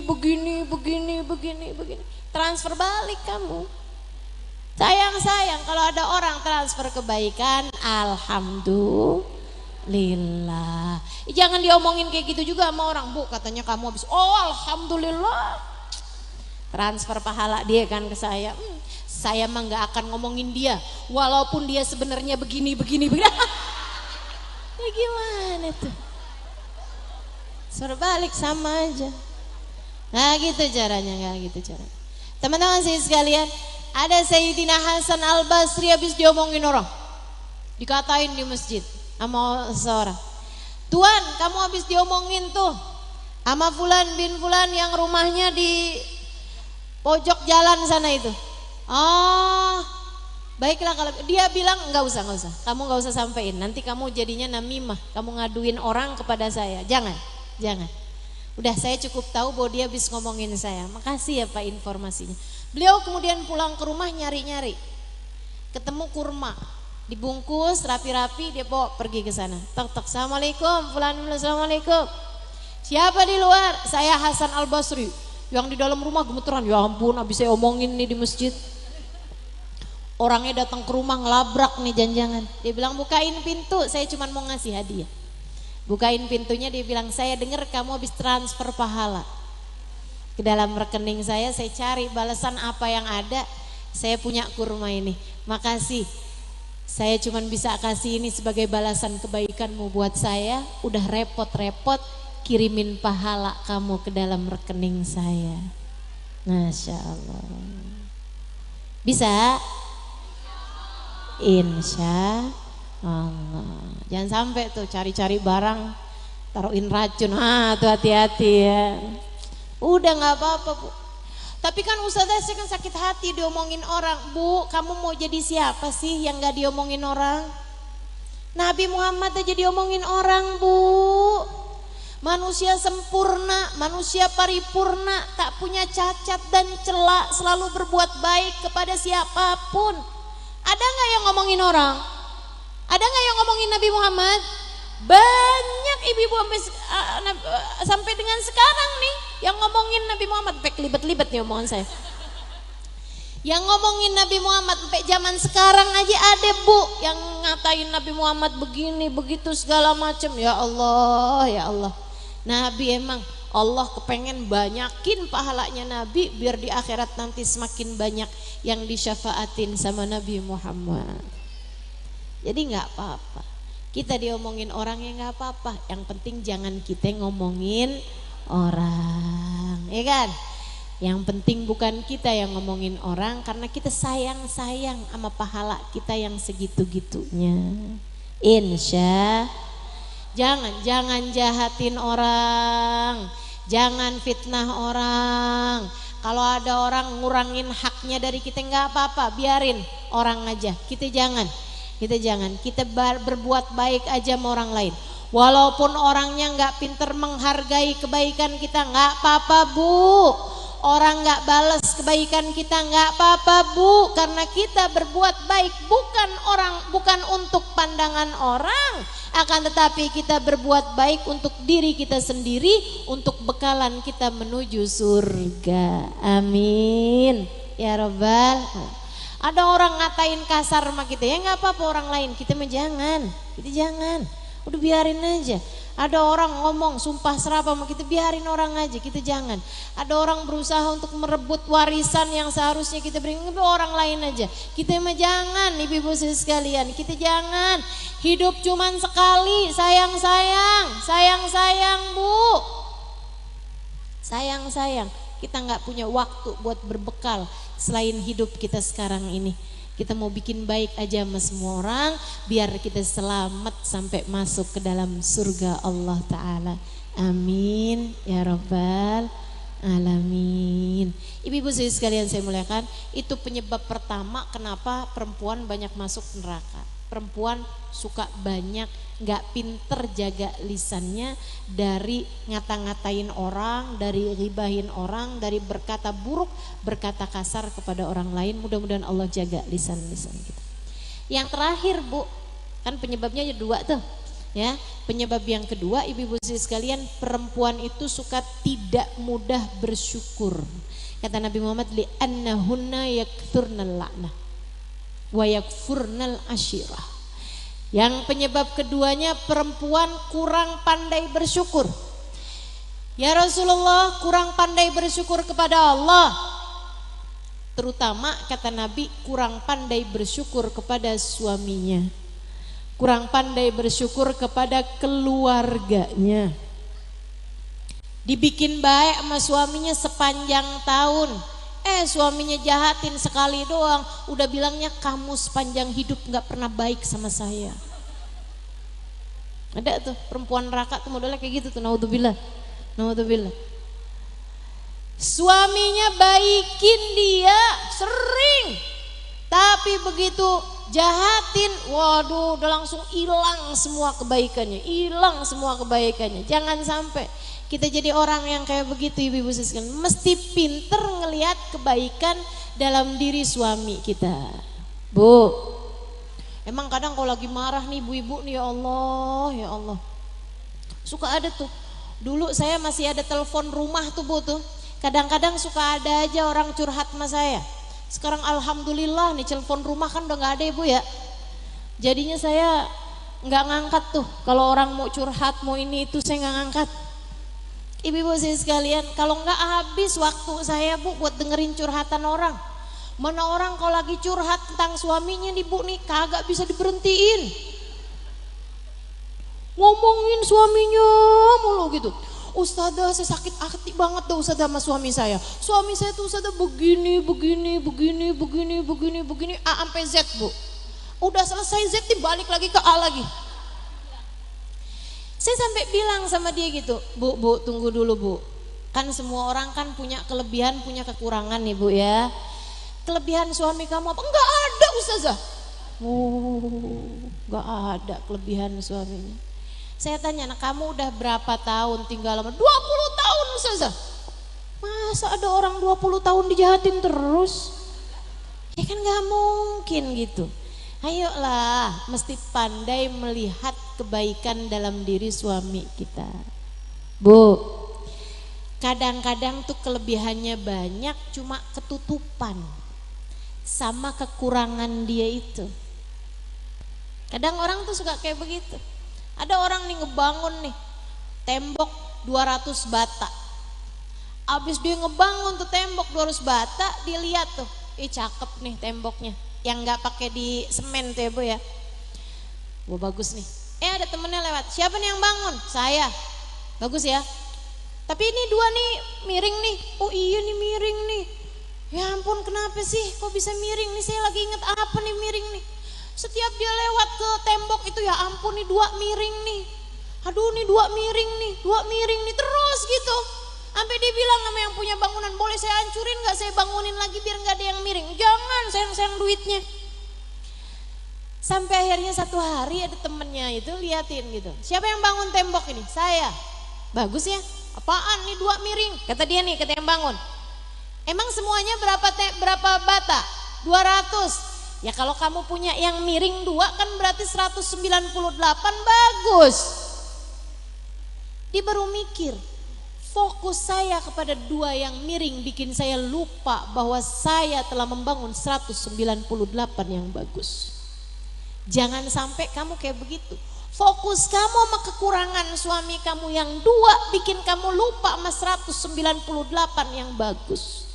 Transfer balik kamu. Sayang kalau ada orang transfer kebaikan, alhamdulillah. Jangan diomongin kayak gitu juga sama orang. Bu, katanya kamu habis, oh alhamdulillah. Transfer pahala dia kan ke saya. Saya mah nggak akan ngomongin dia, walaupun dia sebenarnya begini. Ya gimana tuh? Suruh balik sama aja. Nah gitu caranya, nggak gitu caranya. Teman-teman saya sekalian, ada Sayyidina Hasan Al-Basri habis diomongin orang, dikatain di masjid sama seorang. Tuan, kamu habis diomongin tuh sama Fulan bin Fulan yang rumahnya di pojok jalan sana itu. Oh, baiklah, kalau dia bilang nggak usah, kamu nggak usah sampein, nanti kamu jadinya namimah, kamu ngaduin orang kepada saya, jangan. Udah, saya cukup tahu bahwa dia habis ngomongin saya. Makasih ya Pak informasinya. Beliau kemudian pulang ke rumah nyari-nyari, ketemu kurma, dibungkus rapi-rapi, dia bawa pergi ke sana. Tok, assalamualaikum, assalamualaikum. Siapa di luar? Saya Hasan Al Basri. Yang di dalam rumah gemeteran, ya ampun, habis saya omongin nih di masjid. Orangnya datang ke rumah ngelabrak nih janjangan. Dia bilang bukain pintu, saya cuma mau ngasih hadiah. Bukain pintunya, dia bilang saya dengar kamu habis transfer pahala ke dalam rekening saya cari balasan apa yang ada. Saya punya kurma ini, makasih. Saya cuma bisa kasih ini sebagai balasan kebaikanmu buat saya. Udah repot-repot kirimin pahala kamu ke dalam rekening saya. Masya Allah. Bisa? Insya Allah. Jangan sampai tuh cari-cari barang taruhin racun. Tuh hati-hati ya. Udah nggak apa-apa Bu. Tapi kan ustazah saya kan sakit hati diomongin orang. Bu, kamu mau jadi siapa sih yang nggak diomongin orang? Nabi Muhammad aja diomongin orang Bu. Manusia sempurna, manusia paripurna, tak punya cacat dan celak, selalu berbuat baik kepada siapapun. Ada nggak yang ngomongin orang? Ada nggak yang ngomongin Nabi Muhammad? Banyak ibu-ibu sampai dengan sekarang nih yang ngomongin Nabi Muhammad. Sampai kelibet-libet nih omongan saya. Yang ngomongin Nabi Muhammad sampai zaman sekarang aja ada Bu yang ngatain Nabi Muhammad begini begitu segala macam. Ya Allah, ya Allah. Nabi emang Allah kepengen banyakin pahalanya Nabi biar di akhirat nanti semakin banyak yang disyafaatin sama Nabi Muhammad. Jadi nggak apa-apa. Kita diomongin orang ya nggak apa-apa. Yang penting jangan kita ngomongin orang, ya kan? Yang penting bukan kita yang ngomongin orang, karena kita sayang-sayang sama pahala kita yang segitu-gitunya. Insya. Jangan jahatin orang, jangan fitnah orang. Kalau ada orang ngurangin haknya dari kita nggak apa-apa, biarin orang aja. Kita jangan. Kita berbuat baik aja sama orang lain. Walaupun orangnya nggak pinter menghargai kebaikan kita, nggak apa-apa Bu. Orang nggak balas kebaikan kita, nggak apa-apa Bu, karena kita berbuat baik bukan untuk pandangan orang, akan tetapi kita berbuat baik untuk diri kita sendiri, untuk bekalan kita menuju surga. Amin ya Rabbal. Ada orang ngatain kasar sama kita, ya nggak apa-apa orang lain, kita jangan, udah biarin aja. Ada orang ngomong sumpah serapah sama kita, biarin orang aja, kita jangan. Ada orang berusaha untuk merebut warisan yang seharusnya kita beri ke orang lain aja, kita jangan. Ibu-ibu sekalian, kita jangan. Hidup cuman sekali, sayang Bu, sayang. Kita nggak punya waktu buat berbekal selain hidup kita sekarang ini. Kita mau bikin baik aja sama semua orang, biar kita selamat sampai masuk ke dalam surga Allah Ta'ala. Amin ya Rabbal Alamin. Ibu-ibu sekalian saya muliakan, itu penyebab pertama kenapa perempuan banyak masuk neraka. Perempuan suka banyak gak pinter jaga lisannya, dari ngata-ngatain orang, dari ribahin orang, dari berkata buruk, berkata kasar kepada orang lain. Mudah-mudahan Allah jaga lisan-lisan kita. Yang terakhir Bu, kan penyebabnya ada 2 tuh ya. Penyebab yang kedua, ibu-ibu sekalian, perempuan itu suka tidak mudah bersyukur. Kata Nabi Muhammad, li annahunna yakthurnal la'nah wa yakfurnal ashirah. Yang penyebab keduanya, perempuan kurang pandai bersyukur. Ya Rasulullah, kurang pandai bersyukur kepada Allah. Terutama kata Nabi, kurang pandai bersyukur kepada suaminya, kurang pandai bersyukur kepada keluarganya. Dibikin baik sama suaminya sepanjang tahun, suaminya jahatin sekali doang, udah bilangnya kamu sepanjang hidup gak pernah baik sama saya. Ada tuh perempuan neraka tuh modelnya kayak gitu tuh, naudzubillah. Suaminya baikin dia sering, tapi begitu jahatin, waduh udah langsung hilang semua kebaikannya. Jangan sampai kita jadi orang yang kayak begitu, ibu-ibu sekalian. Mesti pinter ngelihat kebaikan dalam diri suami kita. Bu, emang kadang kalau lagi marah nih ibu-ibu nih, ya Allah, suka ada tuh. Dulu saya masih ada telepon rumah tuh Bu tuh, kadang-kadang suka ada aja orang curhat sama saya. Sekarang alhamdulillah nih telepon rumah kan udah gak ada Ibu ya. Jadinya saya gak ngangkat tuh, kalau orang mau curhat mau ini itu saya gak ngangkat. Ibu-ibu sekalian, kalau nggak habis waktu saya Bu buat dengerin curhatan orang. Mana orang kalau lagi curhat tentang suaminya nih Bu nih, kagak bisa diberhentiin, ngomongin suaminya mulu gitu. Ustazah saya sakit hati banget tuh Ustazah sama suami saya. Suami saya tuh Ustazah begini, A sampai Z Bu. Udah selesai Z dibalik lagi ke A lagi. Saya sampai bilang sama dia gitu, Bu, tunggu dulu Bu. Kan semua orang kan punya kelebihan, punya kekurangan nih Bu ya. Kelebihan suami kamu apa? Enggak ada Ustazah. Enggak ada kelebihan suaminya. Saya tanya, nah kamu udah berapa tahun tinggal lama? 20 tahun Ustazah. Masa ada orang 20 tahun dijahatin terus? Ya kan gak mungkin gitu. Ayolah, mesti pandai melihat kebaikan dalam diri suami kita. Bu, kadang-kadang tuh kelebihannya banyak, cuma ketutupan sama kekurangan dia itu. Kadang orang tuh suka kayak begitu. Ada orang nih ngebangun nih tembok 200 bata. Abis dia ngebangun tuh tembok 200 bata, dilihat tuh, cakep nih temboknya. Yang nggak pakai di semen tuh ya Bu ya. Wah bagus nih. Ada temennya lewat, siapa nih yang bangun? Saya. Bagus ya. Tapi ini 2 nih miring nih. Oh iya nih miring nih. Ya ampun kenapa sih kok bisa miring nih? Saya lagi inget apa nih miring nih. Setiap dia lewat ke tembok itu, ya ampun nih 2 miring nih. Aduh nih 2 miring nih terus gitu. Sampai dia bilang sama yang punya bangunan, boleh saya hancurin gak, saya bangunin lagi biar gak ada yang miring. Jangan, sayang-sayang duitnya. Sampai akhirnya satu hari ada temennya itu liatin gitu. Siapa yang bangun tembok ini? Saya. Bagus ya. Apaan nih 2 miring? Kata dia nih, kata yang bangun. Emang semuanya berapa bata? 200. Ya kalau kamu punya yang miring 2 kan berarti 198, bagus. Dia baru mikir, fokus saya kepada 2 yang miring bikin saya lupa bahwa saya telah membangun 198 yang bagus. Jangan sampai kamu kayak begitu. Fokus kamu sama kekurangan suami kamu yang 2 bikin kamu lupa sama 198 yang bagus.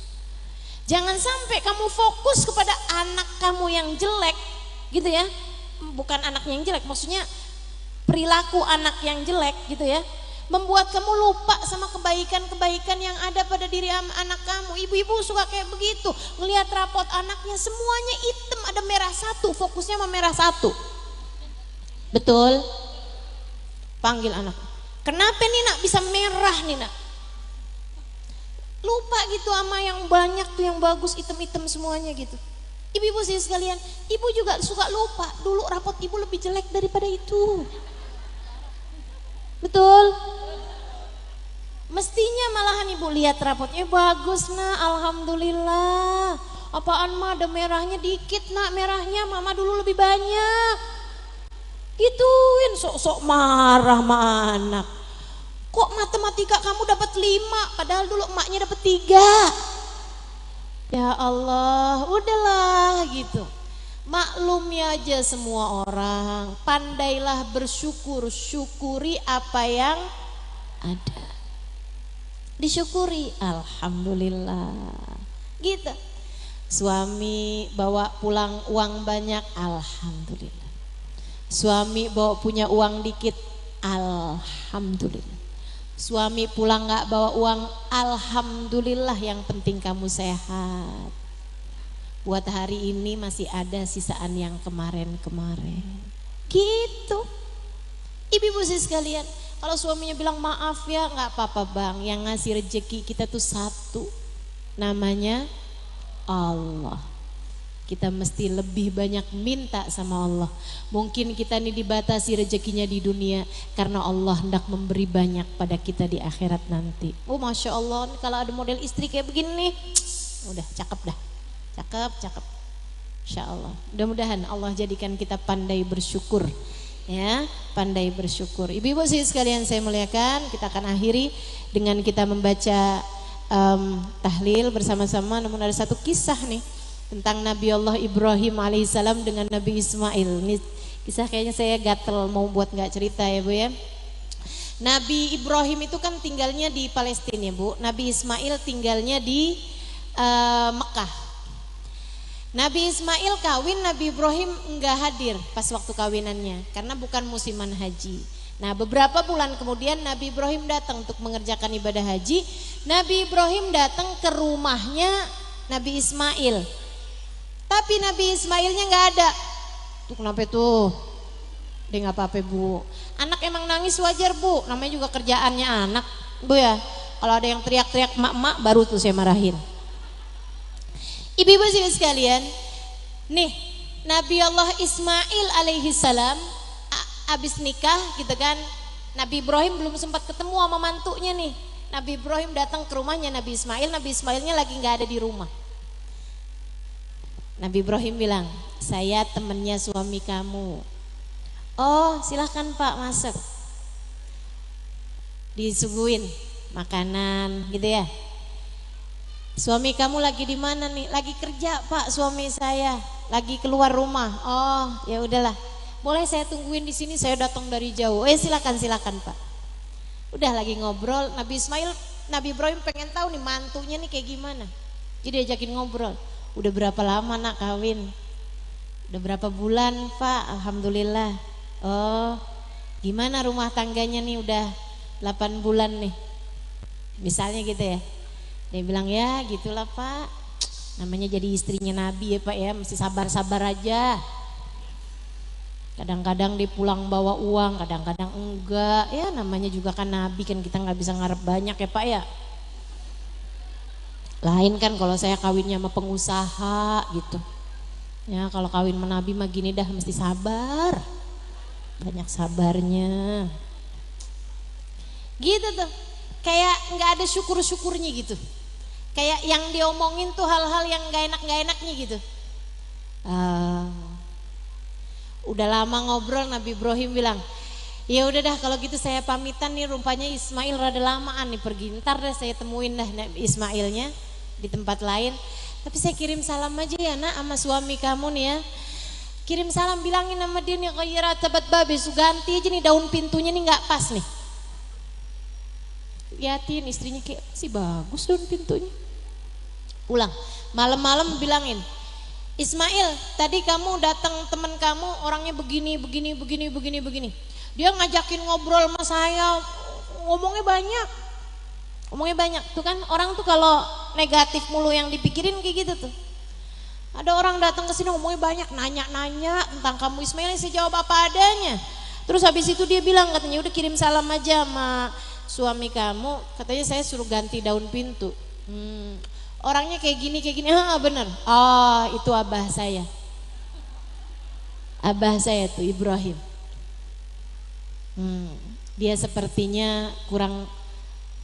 Jangan sampai kamu fokus kepada anak kamu yang jelek gitu ya. Bukan anaknya yang jelek, maksudnya perilaku anak yang jelek gitu ya. Membuat kamu lupa sama kebaikan-kebaikan yang ada pada diri anak kamu. Ibu-ibu suka kayak begitu, ngelihat rapot anaknya semuanya hitam, ada merah 1, fokusnya sama merah 1. Betul? Panggil anak. Kenapa nih nak bisa merah nih nak? Lupa gitu sama yang banyak tuh yang bagus, hitam-hitam semuanya gitu. Ibu-ibu sih sekalian, ibu juga suka lupa. Dulu rapot ibu lebih jelek daripada itu. Betul? Mestinya malahan ibu lihat rapotnya bagus nak, alhamdulillah. Apaan mah ada merahnya dikit nak, merahnya mama dulu lebih banyak. Gituin, sok-sok marah sama anak. Kok matematika kamu dapat 5 padahal dulu emaknya dapat 3. Ya Allah, udahlah gitu. Maklumi aja semua orang, pandailah bersyukur, syukuri apa yang ada. Disyukuri, alhamdulillah. Gitu. Suami bawa pulang uang banyak, alhamdulillah. Suami bawa punya uang dikit, alhamdulillah. Suami pulang gak bawa uang, alhamdulillah, yang penting kamu sehat. Buat hari ini masih ada sisaan yang kemarin-kemarin. Gitu. Ibu-ibu sih sekalian, kalau suaminya bilang maaf ya, gak apa-apa bang. Yang ngasih rezeki kita tuh 1, namanya Allah. Kita mesti lebih banyak minta sama Allah. Mungkin kita ini dibatasi rezekinya di dunia karena Allah hendak memberi banyak pada kita di akhirat nanti. Oh Masya Allah, kalau ada model istri kayak begini nih, udah cakep dah. Cakep. Insya Allah. Mudah-mudahan Allah jadikan kita pandai bersyukur. Ya, pandai bersyukur. Ibu-ibu sih sekalian saya muliakan, kita akan akhiri dengan kita membaca tahlil bersama-sama. Namun ada satu kisah nih tentang Nabi Allah Ibrahim alaihissalam dengan Nabi Ismail. Ini kisah kayaknya saya gatel mau buat nggak cerita ya Bu ya. Nabi Ibrahim itu kan tinggalnya di Palestina ya Bu. Nabi Ismail tinggalnya di Mekah. Nabi Ismail kawin, Nabi Ibrahim enggak hadir pas waktu kawinannya karena bukan musiman haji. Nah beberapa bulan kemudian Nabi Ibrahim datang untuk mengerjakan ibadah haji. Nabi Ibrahim datang ke rumahnya Nabi Ismail, tapi Nabi Ismailnya nggak ada. Tuh kenapa tuh? Dia nggak apa-apa Bu. Anak emang nangis wajar Bu, namanya juga kerjaannya anak Bu ya. Kalau ada yang teriak-teriak mak-mak baru tuh saya marahin. Ibu-ibu sekalian, nih Nabi Allah Ismail alaihi salam abis nikah gitu kan. Nabi Ibrahim belum sempat ketemu sama mantunya nih. Nabi Ibrahim datang ke rumahnya Nabi Ismail, Nabi Ismailnya lagi nggak ada di rumah. Nabi Ibrahim bilang, saya temennya suami kamu. Oh silahkan Pak masuk. Disuguhin makanan gitu ya. Suami kamu lagi di mana nih? Lagi kerja Pak, suami saya lagi keluar rumah. Oh ya udahlah, boleh saya tungguin di sini, saya datang dari jauh. Silakan Pak. Udah lagi ngobrol, Nabi Ibrahim pengen tahu nih mantunya nih kayak gimana. Jadi ajakin ngobrol. Udah berapa lama nak kawin? Udah berapa bulan Pak? Alhamdulillah. Oh gimana rumah tangganya nih? Udah 8 bulan nih. Misalnya gitu ya. Dia bilang ya gitulah Pak, namanya jadi istrinya Nabi ya Pak ya, mesti sabar-sabar aja. Kadang-kadang dia pulang bawa uang, kadang-kadang enggak. Ya namanya juga kan Nabi kan, kita nggak bisa ngarep banyak ya Pak ya. Lain kan kalau saya kawinnya sama pengusaha gitu. Ya kalau kawin sama Nabi mah gini dah, mesti sabar. Banyak sabarnya. Gitu tuh. Kayak nggak ada syukur-syukurnya gitu. Kayak yang diomongin tuh hal-hal yang gak enaknya gitu. Udah lama ngobrol, Nabi Ibrahim bilang, ya udah dah kalau gitu saya pamitan nih, rupanya Ismail rada lamaan nih pergi. Ntar deh saya temuin dah Ismailnya di tempat lain. Tapi saya kirim salam aja ya nak sama suami kamu nih ya. Kirim salam, bilangin sama dia nih, kayak tabat babe ganti aja nih daun pintunya nih nggak pas nih. Liatin istrinya kayak sih bagus daun pintunya. Pulang malam-malam bilangin, Ismail, tadi kamu datang teman kamu orangnya begini. Dia ngajakin ngobrol sama saya, ngomongnya banyak. Tuh kan orang tuh kalau negatif mulu yang dipikirin kayak gitu tuh. Ada orang datang ke sini ngomongnya banyak, nanya tentang kamu Ismail, saya jawab apa adanya. Terus habis itu dia bilang, katanya udah kirim salam aja sama suami kamu, katanya saya suruh ganti daun pintu. Orangnya kayak gini, bener. Oh itu abah saya tuh Ibrahim. Dia sepertinya kurang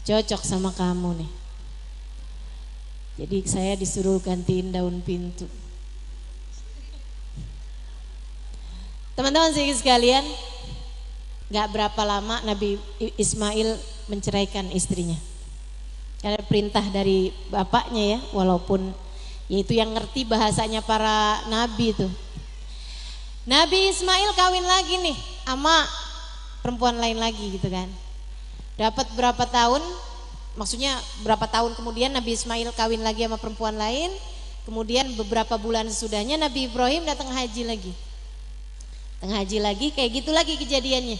cocok sama kamu nih. Jadi saya disuruh gantiin daun pintu. Teman-teman sekalian, gak berapa lama Nabi Ismail menceraikan istrinya. Karena perintah dari bapaknya ya, walaupun yaitu yang ngerti bahasanya para nabi itu. Nabi Ismail kawin lagi nih sama perempuan lain lagi gitu kan. Dapat berapa tahun, maksudnya berapa tahun kemudian Nabi Ismail kawin lagi sama perempuan lain. Kemudian beberapa bulan sesudahnya Nabi Ibrahim datang haji lagi. Kayak gitu lagi kejadiannya.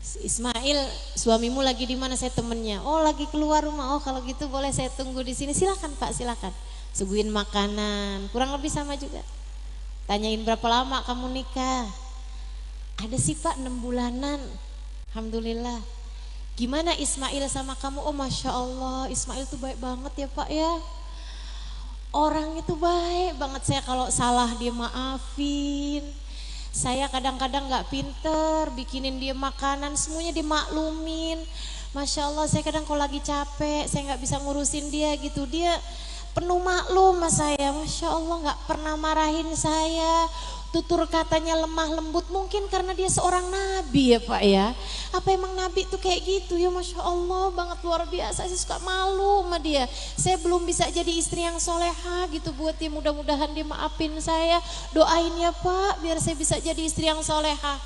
Ismail, suamimu lagi di mana? Saya temennya. Oh lagi keluar rumah. Oh kalau gitu boleh saya tunggu di sini. Silakan Pak, silakan. Suguhin makanan. Kurang lebih sama juga. Tanyain berapa lama kamu nikah? Ada sih Pak 6 bulanan. Alhamdulillah. Gimana Ismail sama kamu? Oh Masya Allah, Ismail tuh baik banget ya Pak ya. Orang itu baik banget. Saya kalau salah dia maafin. Saya kadang-kadang gak pinter bikinin dia makanan, semuanya dimaklumin. Masya Allah, saya kadang kalau lagi capek, saya gak bisa ngurusin dia gitu. Dia penuh maklum sama saya, Masya Allah, gak pernah marahin saya. Tutur katanya lemah lembut, mungkin karena dia seorang nabi ya Pak ya. Apa emang nabi tuh kayak gitu ya, Masya Allah banget, luar biasa. Saya suka malu sama dia. Saya belum bisa jadi istri yang soleha gitu buat dia, mudah-mudahan dia maafin saya. Doain ya Pak biar saya bisa jadi istri yang soleha.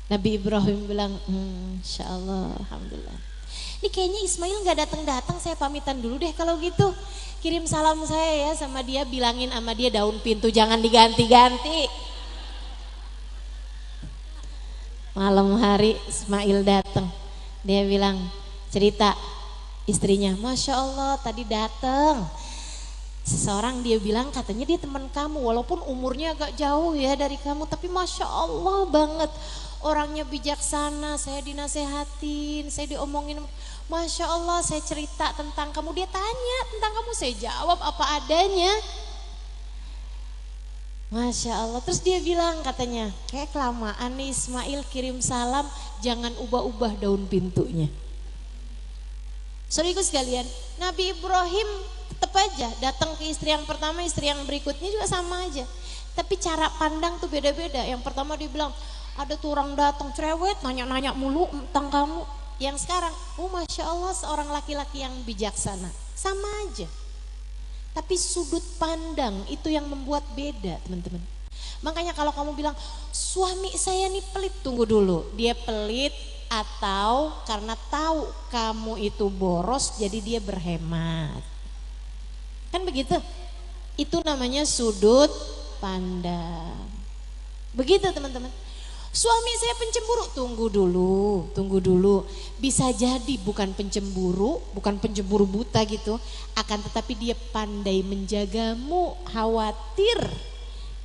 Nabi Ibrahim bilang, Insya Allah, Alhamdulillah. Ini kayaknya Ismail gak datang-datang, saya pamitan dulu deh kalau gitu. Kirim salam saya ya sama dia, bilangin sama dia daun pintu jangan diganti-ganti. Malam hari Ismail datang, dia bilang, cerita istrinya, Masya Allah tadi datang seseorang, dia bilang katanya dia teman kamu, walaupun umurnya agak jauh ya dari kamu, tapi Masya Allah banget. Orangnya bijaksana, saya dinasehatin, saya diomongin, Masya Allah, saya cerita tentang kamu, dia tanya tentang kamu, saya jawab apa adanya. Masya Allah, terus dia bilang katanya, kayak kelamaan nih Ismail kirim salam, jangan ubah-ubah daun pintunya. Saudaraku sekalian, Nabi Ibrahim tetap aja datang ke istri yang pertama, istri yang berikutnya juga sama aja. Tapi cara pandang tuh beda-beda. Yang pertama dia bilang, ada tuh orang datang cerewet, nanya-nanya mulu tentang kamu. Yang sekarang, Masya Allah seorang laki-laki yang bijaksana. Sama aja. Tapi sudut pandang itu yang membuat beda teman-teman. Makanya kalau kamu bilang, suami saya nih pelit, tunggu dulu. Dia pelit atau karena tahu kamu itu boros jadi dia berhemat. Kan begitu? Itu namanya sudut pandang. Begitu teman-teman. Suami saya pencemburu, tunggu dulu. Bisa jadi bukan pencemburu buta gitu, akan tetapi dia pandai menjagamu, khawatir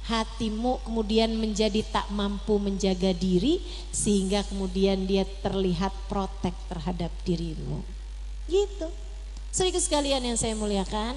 hatimu kemudian menjadi tak mampu menjaga diri, sehingga kemudian dia terlihat protek terhadap dirimu. Gitu. Saudara sekalian yang saya muliakan,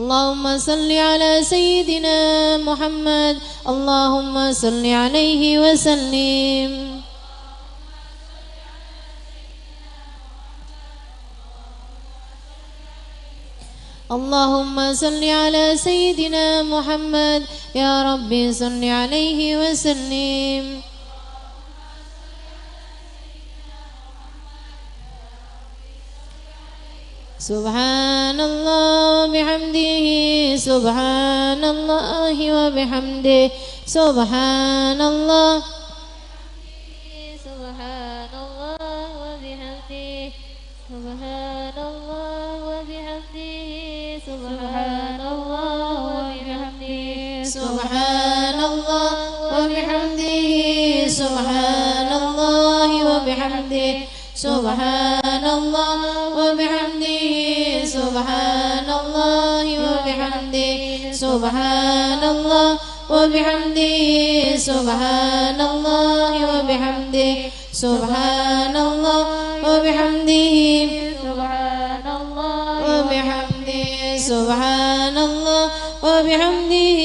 اللهم صل على سيدنا محمد اللهم صل عليه وسلم اللهم صل على سيدنا محمد يا ربي صل عليه وسلم سبحان الله وبحمده سبحان الله وبحمده سبحان الله سبحان الله وبحمده سبحان الله وبحمده سبحان الله وبحمده سبحان الله وبحمده سبحان الله وبحمده سبحان الله وبحمده سبحان الله وبحمده سبحان الله وبحمده سبحان الله وبحمده سبحان الله وبحمده سبحان الله وبحمده سبحان الله وبحمده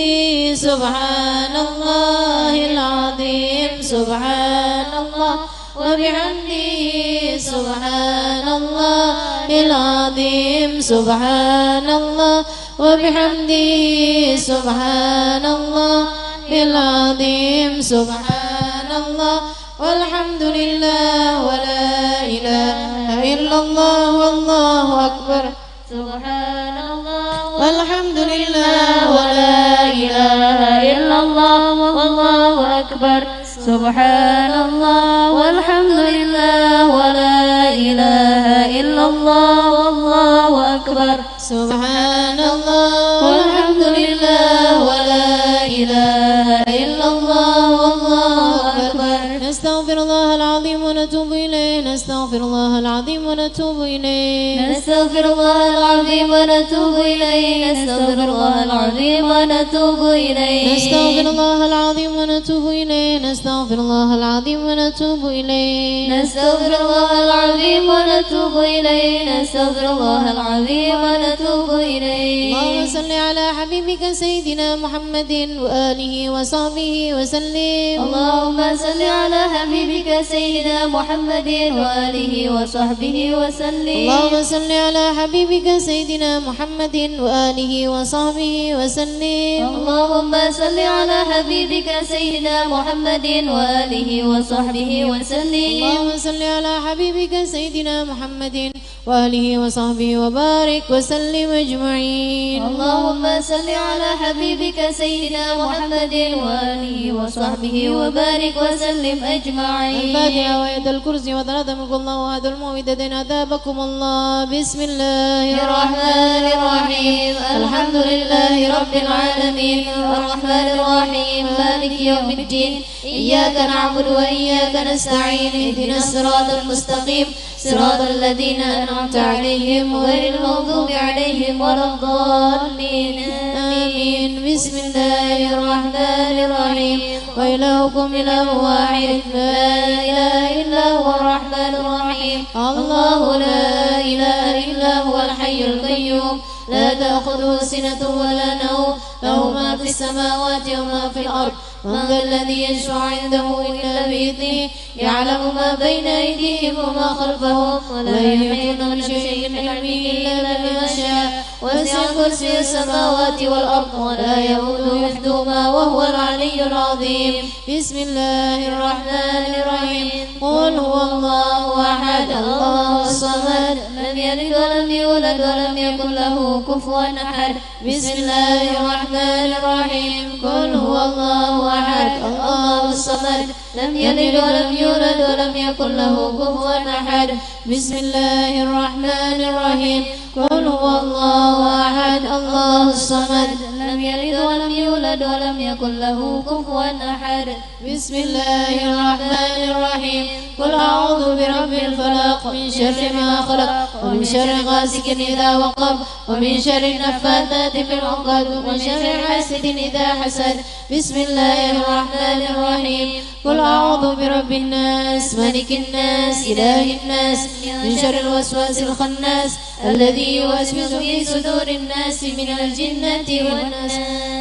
سبحان الله العظيم سبحان الله وبحمده سبحان الله العظيم سبحان الله وبحمده سبحان الله العظيم سبحان الله والحمد لله ولا إله إلا الله والله أكبر سبحان الله والحمد لله ولا إله إلا الله والله أكبر سبحان الله والحمد لله ولا إله إلا الله والله أكبر سبحان الله والحمد لله ولا إله إلا الله والله أكبر نستغفر الله العظيم ونتوب إليه نستغفر الله العظيم ونتوب إليه نستغفر الله العظيم ونتوب إليه نستغفر الله العظيم ونتوب إليه نستغفر الله العظيم ونتوب إليه نستغفر الله العظيم ونتوب إليه نستغفر الله العظيم ونتوب إليه نستغفر الله العظيم ونتوب إليه اللهم صل على حبيبك سيدنا محمد وآله وصحبه وسلم اللهم صل على حبيبك سيدنا محمد وآله وصحبه وسلم اللهم صل على حبيبك سيدنا محمد وآله وصحبه وسلم اللهم صل على حبيبك سيدنا محمد وآله وصحبه وسلم اللهم صل على حبيبك سيدنا محمد وآله وصحبه وبارك وسلم أجمعين اللهم صل على حبيبك سيدنا محمد وآله وصحبه وبارك وسلم أجمعين الفاتحة وآية الكرسي وثلاثة الله وهذا الموعدتين أثابكم الله بسم الله الرحمن الرحيم الحمد لله رب العالمين الرحمن الرحيم مالك يوم الدين إياك نعبد وإياك نستعين اهدنا الصراط المستقيم صراط الذين أنعمت عليهم غير المغضوب عليهم ولا الضالين آمين بسم الله الرحمن الرحيم وإلهكم إله واحد لا إله إلا هو الرحمن الرحيم الله لا إله إلا هو الحي القيوم لا تأخذه سنة ولا نوم له ما في السماوات وما في الأرض من ذا الذي يشفع عنده إلا بإذنه يعلم ما بين أيديهم وما خلفهم ولا يحيطون بشيء من علمه إلا بما شاء وسع كرسي السماوات والأرض ولا يؤوده حفظهما وهو العلي العظيم بسم الله الرحمن الرحيم قل هو الله أحد الله الصمد لم يلد ولم يولد ولم يكن له كفوا أحد بسم الله الرحمن الرحيم قل هو الله أحد الله الصمد لم يلد ولم يولد ولم يكن له كفوا أحد بسم الله الرحمن الرحيم قل هو الله أحد الله الصمد لم يلد ولم يولد ولم يكن له كفوا أحد بسم الله الرحمن الرحيم قل أعوذ برب الفلق من شر ما خلق ومن شر غاسق إذا وقب ومن شر النفاثات في العقد ومن شر حاسد إذا حسد بسم الله الرحمن الرحيم قل أعوذ برب الناس ملك الناس إله الناس من شر الوسواس الخناس الذي يوسوس في صدور الناس من الجنة والناس.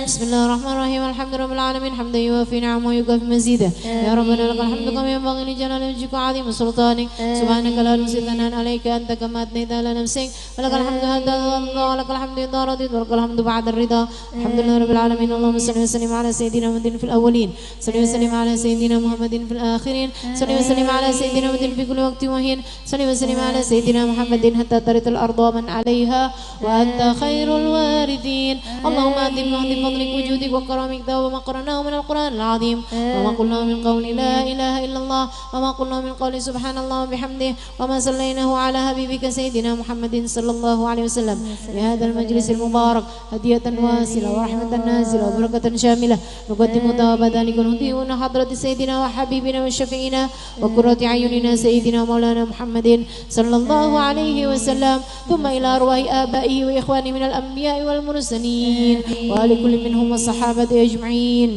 بسم الله الرحمن الرحيم الحمد لله رب العالمين حمدا يوافي نعمه ويكافئ مزيده يا ربنا لك الحمد كما ينبغي لجلال وجهك وعظيم سلطانك سبحانك لا نحصي ثناء عليك أنت كما أثنيت على نفسك ولك الحمد حتى ترضى ولك الحمد إذا رضيت ولك الحمد بعد الرضا الحمد لله رب العالمين اللهم صل وسلم على سيدنا محمد في الأولين صل وسلم على سيدنا محمد في الآخرين صل وسلم على سيدنا محمد في كل وقت وحين صل وسلم على سيدنا محمد حتى ترث الأرض ومن عليها وأنت خير الوارثين اللهم أتم بفضلك وجودك وكرمك وما قرأناه من القرآن العظيم وما قلنا من قول لا إله إلا الله وما قلنا من قول سبحان الله وبحمده وما صليناه على حبيبك سيدنا محمد صلى الله عليه وسلم في هذا المجلس المبارك هدية واسلة ورحمة نازلة وبركة شاملة نقدم طاب ذلك الهديون حضرة سيدنا وحبيبنا وشفينا وقرة أعيننا سيدنا مولانا محمد صلى الله عليه وسلم ثم إلى أرواح آبائه وإخوانه من الأنبياء والمرسلين ولكل منهم والصحابة أجمعين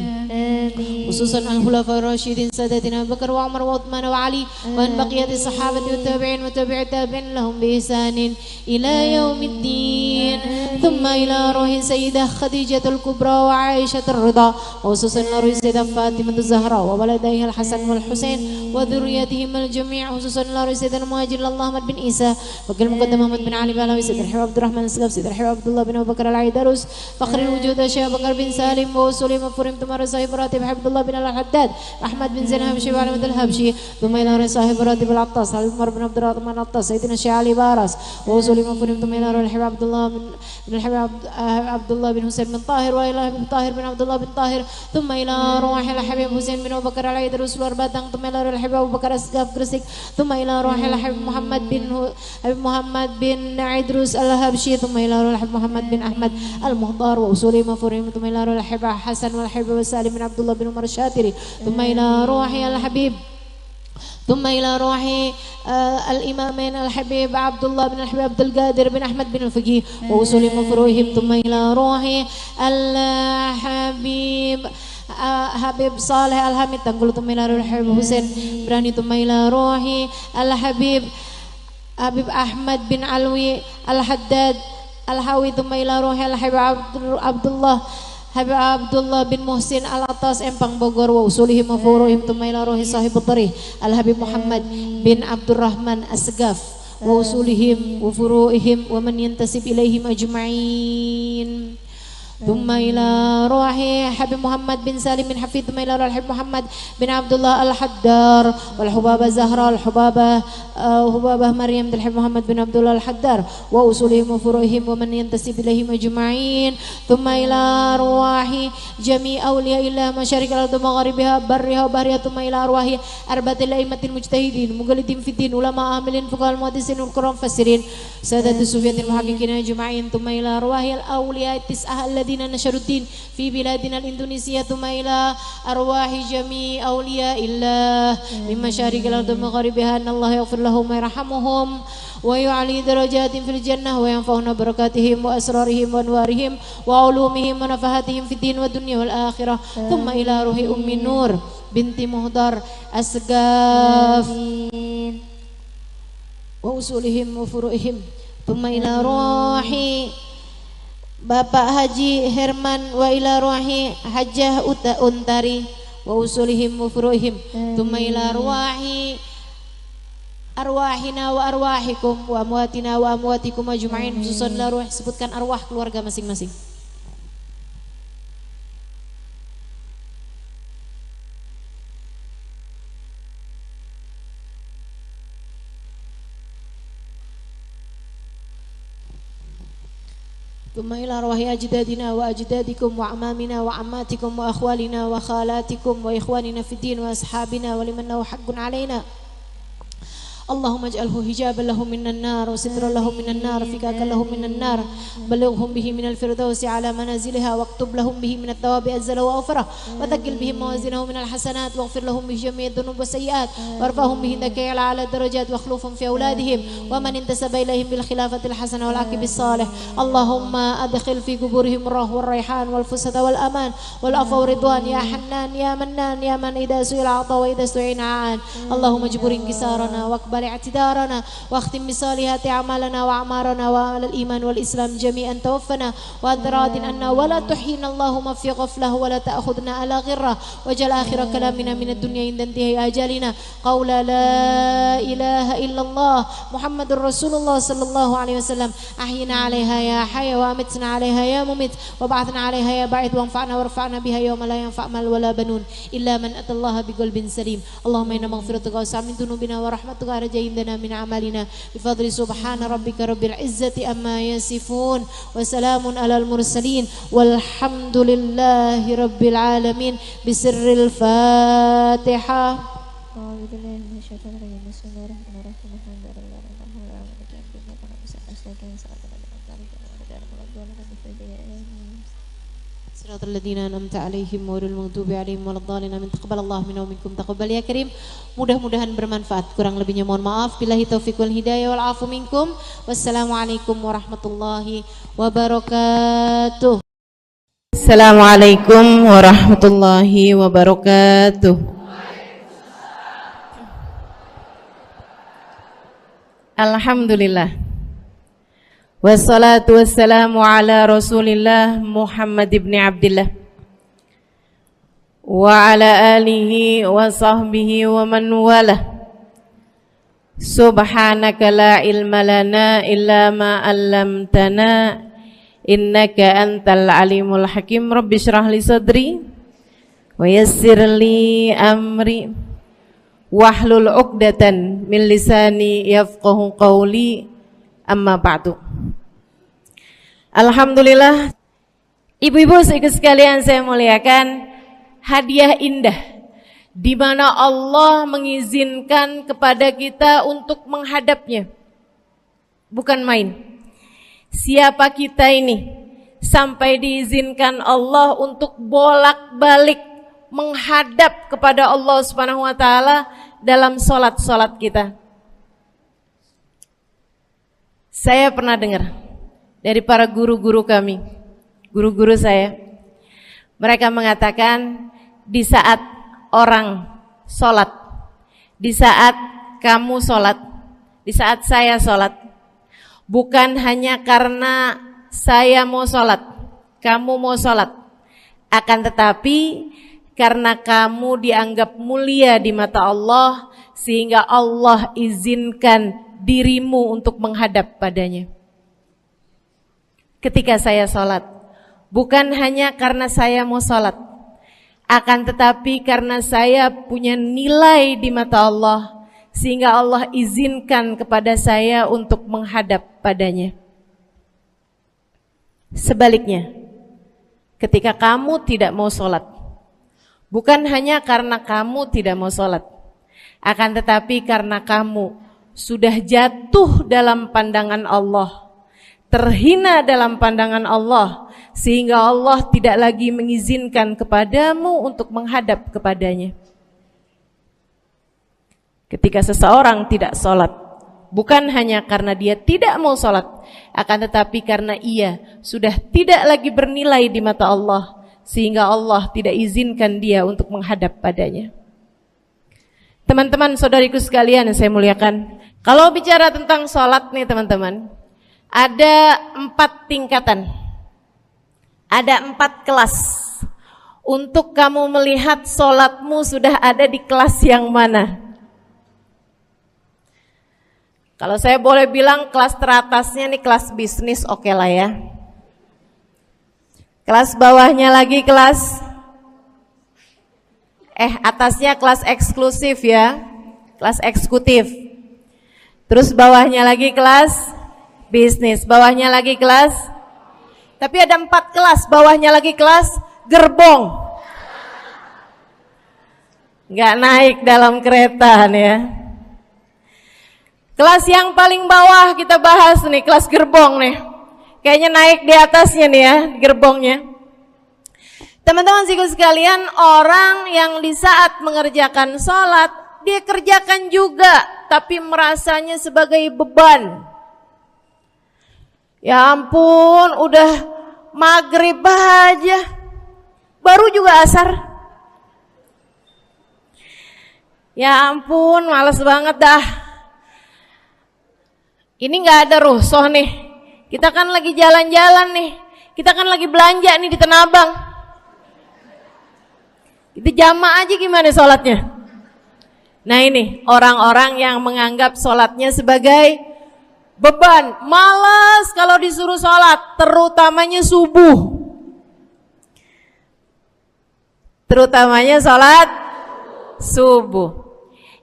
خصوصا الخلفاء الراشدين سادتنا أبو بكر وعمر وعثمان وعلي وأن بقية الصحابة والتابعين وتابع التابعين لهم بإحسان إلى يوم الدين ثم إلى روح سيدة خديجة الكبرى وعائشة الرضا وخصوصا روح سيدة فاطمة الزهراء وولديها الحسن والحسين وذريتهم الجميع خصوصا روح سيدنا المهاجر الله محمد بن عيسى وكل مقدم محمد بن علي بن سيد الحبيب عبد الرحمن السلف سيد الحبيب عبد الله بن أبو بكر العيدروس فخر الوجود الشيخ بكر بن سالم ووصولي مفورم ثم صاحب راتب عبد الله بن الحداد أحمد بن زين الهبشي وعلمة الهبشي ثم إلى صاحب راتب العطاس علي عمر بن عبد الرحمن العطاس سيدنا الشيخ علي بارس ووصولي مفورم ثم إلى الحبيب عبد الله بن الحبيب عبد الله بن حسين بن طاهر وإلى طاهر بن عبد الله بن طاهر ثم إلى روح الحبيب حسين بن أبو بكر العيدروس والباتن ثم إلى الحبيب أبو بكر السقاف كرسك ثم إلى روح الحبيب محمد بن عيدروس الهبشي ثم إلى روح الحبيب محمد بن أحمد المهضار وأصولي مفورهم ثم إلى روح الحبيب حسن والحبيب وسالم بن عبد الله بن عمر الشاتري ثم إلى روح الحبيب ثم إلى روح الإمامين الحبيب عبد الله بن الحبيب عبد القادر بن أحمد بن الفقيه ووصول مفروهم ثم إلى روح الحبيب حبيب صالح الحميد تنقل ثم إلى روح الحبيب حسين براني ثم إلى روح الحبيب حبيب أحمد بن علوي الحداد الحاوي ثم إلى روح الحبيب عبد الله بن محسن العطاس empang Bogor wa usulihim wa furuhim thumma ila ruhi sahibut tarikh al habib Muhammad bin Abdurrahman as-Segaf wa usulihim wa furuhim wa man yantasib ilaihim ajma'in ثم إلى روح حبيب محمد بن سالم بن حفيظ ثم إلى روح حبيب محمد بن عبد الله الحدار والحبابة زهراء الحبابة مريم بن حبيب محمد بن عبد الله الحدار وأصولهم وفروعهم ومن ينتسب إليهم أجمعين ثم إلى أرواح جميع أولياء الله مشارق الأرض ومغاربها برها وبحرها ثم إلى أرواح أربعة الأئمة المجتهدين مقلدين في الدين علماء عاملين فقهاء المحدثين والقرآن مفسرين سادة الصوفية المحققين أجمعين ثم إلى أرواح الأولياء التسعة الذين نشروا الدين في بلادنا الإندونيسية ثم إلى أرواح جميع أولياء الله من مشارق الأرض ومغاربها أن الله يغفر لهم ويرحمهم ويعلي درجات في الجنة وينفعنا بركاتهم وأسرارهم وأنوارهم وعلومهم ونفحاتهم في الدين والدنيا والآخرة ثم إلى روح أم النور بنت مهدر السقاف وأصولهم وفروعهم ثم إلى روح Bapak Haji Herman wa ila ruhi Hajjah Untari wa usulihim wa furuhim thumma ila ruhi arwahina wa arwahikum wa amwatina wa amwatikum ajma'in khususan la ruh sebutkan arwah keluarga masing-masing. ثم إلى أرواح أجدادنا وأجدادكم وأعمامنا وعماتكم وأخوالنا وخالاتكم وإخواننا في الدين وأصحابنا ولمن له حق علينا اللهم اجعله حجابا لهم من النار وسترا لهم من النار فكاكا لهم من النار بلغهم به من الفردوس على منازلها واكتب لهم به من الثواب أزل وأوفره وثقل بهم موازينهم من الحسنات واغفر لهم بجميع الذنوب والسيئات وارفعهم به ذكي على الدرجات واخلفهم في أولادهم ومن انتسب إليهم بالخلافة الحسنة والعاقب الصالح اللهم أدخل في قبورهم الروح والريحان والفسحة والأمان والعفو والرضوان يا حنان يا منان يا من إذا سئل أعطى وإذا استعين عان اللهم اجبر انكسارنا واكبر وتقبل اعتذارنا واختم بصالحات أعمالنا وأعمارنا وعلى الإيمان والإسلام جميعا توفنا وأنت راض عنا ولا تحيينا اللهم في غفلة ولا تأخذنا على غرة واجعل آخر كلامنا من الدنيا عند انتهاء أجالنا قول لا إله إلا الله محمد رسول الله صلى الله عليه وسلم أحينا عليها يا حي وأمتنا عليها يا ممت وبعثنا عليها يا باعث وانفعنا وارفعنا بها يوم لا ينفع مال ولا بنون إلا من أتى الله بقلب سليم اللهم إن مغفرتك وسع من ذنوبنا ورحمتك أرجى عندنا من أعمالنا بفضل سبحان ربك رب العزة أما يصفون وسلام على المرسلين والحمد لله رب العالمين بسر الفاتحة. صراط الذين أنعمت عليهم غير المغضوب عليهم وladhdallin amin taqabbalallahu minna wa minkum taqabbal ya karim. Mudah-mudahan bermanfaat, kurang lebihnya mohon maaf. Billahi taufiq wal hidayah wal afu minkum. Wassalamualaikum warahmatullahi wabarakatuh. Assalamualaikum warahmatullahi wabarakatuh. Alhamdulillah. Wassalatu wassalamu ala Rasulillah Muhammad ibn Abdillah wa ala alihi wa sahbihi wa man wala. Subhanaka la ilma lana illa ma 'allamtana innaka antal alimul hakim. Rabbi shrah li sadri wa yassir li amri wahlul 'uqdatan min lisani yafqahu qawli. Amma ba'du. Alhamdulillah, ibu-ibu sekalian saya muliakan, hadiah indah di mana Allah mengizinkan kepada kita untuk menghadapnya. Bukan main. Siapa kita ini sampai diizinkan Allah untuk bolak-balik menghadap kepada Allah Subhanahu wa taala dalam salat-salat kita. Saya pernah dengar dari para guru-guru kami, guru-guru saya, mereka mengatakan di saat orang sholat, di saat kamu sholat, di saat saya sholat, bukan hanya karena saya mau sholat, kamu mau sholat, akan tetapi karena kamu dianggap mulia di mata Allah, sehingga Allah izinkan dirimu untuk menghadap padanya. Ketika saya sholat, bukan hanya karena saya mau sholat, akan tetapi karena saya punya nilai di mata Allah, sehingga Allah izinkan kepada saya untuk menghadap padanya. Sebaliknya, ketika kamu tidak mau sholat, bukan hanya karena kamu tidak mau sholat, akan tetapi karena kamu sudah jatuh dalam pandangan Allah, terhina dalam pandangan Allah, sehingga Allah tidak lagi mengizinkan kepadamu untuk menghadap kepadanya. Ketika seseorang tidak sholat, bukan hanya karena dia tidak mau sholat, akan tetapi karena ia sudah tidak lagi bernilai di mata Allah, sehingga Allah tidak izinkan dia untuk menghadap padanya. Teman-teman, saudariku sekalian yang saya muliakan, kalau bicara tentang sholat nih teman-teman, ada 4 tingkatan, ada 4 kelas. Untuk kamu melihat sholatmu sudah ada di kelas yang mana. Kalau saya boleh bilang kelas teratasnya nih kelas bisnis, oke lah ya. Kelas bawahnya lagi kelas atasnya kelas eksklusif ya, kelas eksekutif. Terus bawahnya lagi kelas bisnis, bawahnya lagi kelas, tapi ada 4 kelas, bawahnya lagi kelas gerbong. Nggak naik dalam kereta nih ya. Kelas yang paling bawah kita bahas nih, kelas gerbong nih. Kayaknya naik di atasnya nih ya, gerbongnya. Teman-teman sekalian, orang yang di saat mengerjakan sholat, dia kerjakan juga, tapi merasanya sebagai beban. Ya ampun, udah maghrib aja, baru juga asar. Ya ampun, males banget dah. Ini nggak ada rusuh nih. Kita kan lagi jalan-jalan nih. Kita kan lagi belanja nih di Tanah Abang. Itu jamaah aja gimana sholatnya? Nah ini orang-orang yang menganggap sholatnya sebagai beban. Malas kalau disuruh sholat, terutamanya subuh. Terutamanya sholat subuh.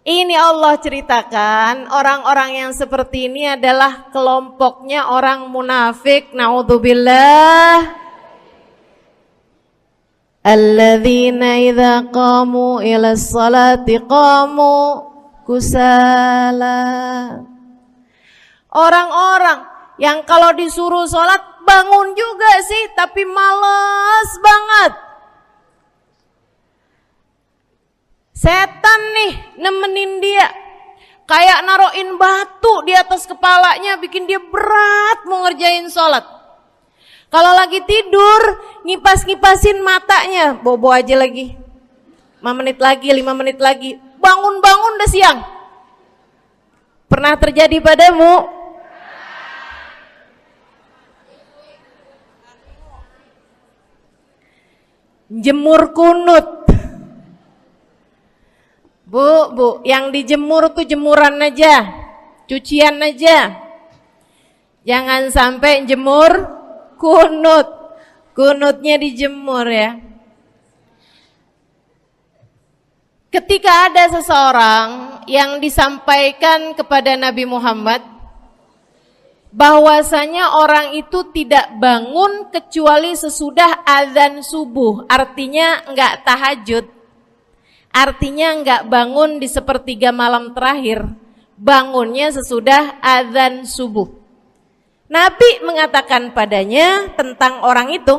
Ini Allah ceritakan orang-orang yang seperti ini adalah kelompoknya orang munafik. Naudzubillah. Alladzina idza qamu ila sholati qamu kusala. Orang-orang yang kalau disuruh sholat bangun juga sih, tapi malas banget. Setan nih nemenin dia, kayak naroin batu di atas kepalanya, bikin dia berat mau ngerjain sholat. Kalau lagi tidur, ngipas-ngipasin matanya, bobo aja lagi. 5 menit lagi, 5 menit lagi, bangun-bangun udah siang. Pernah terjadi padamu? Jemur kunut. Bu, yang dijemur tuh jemuran aja, cucian aja. Jangan sampai jemur kunut. Kunutnya dijemur ya. Ketika ada seseorang yang disampaikan kepada Nabi Muhammad bahwasanya orang itu tidak bangun kecuali sesudah azan subuh, artinya enggak tahajud. Artinya enggak bangun di sepertiga malam terakhir, bangunnya sesudah azan subuh. Nabi mengatakan padanya tentang orang itu.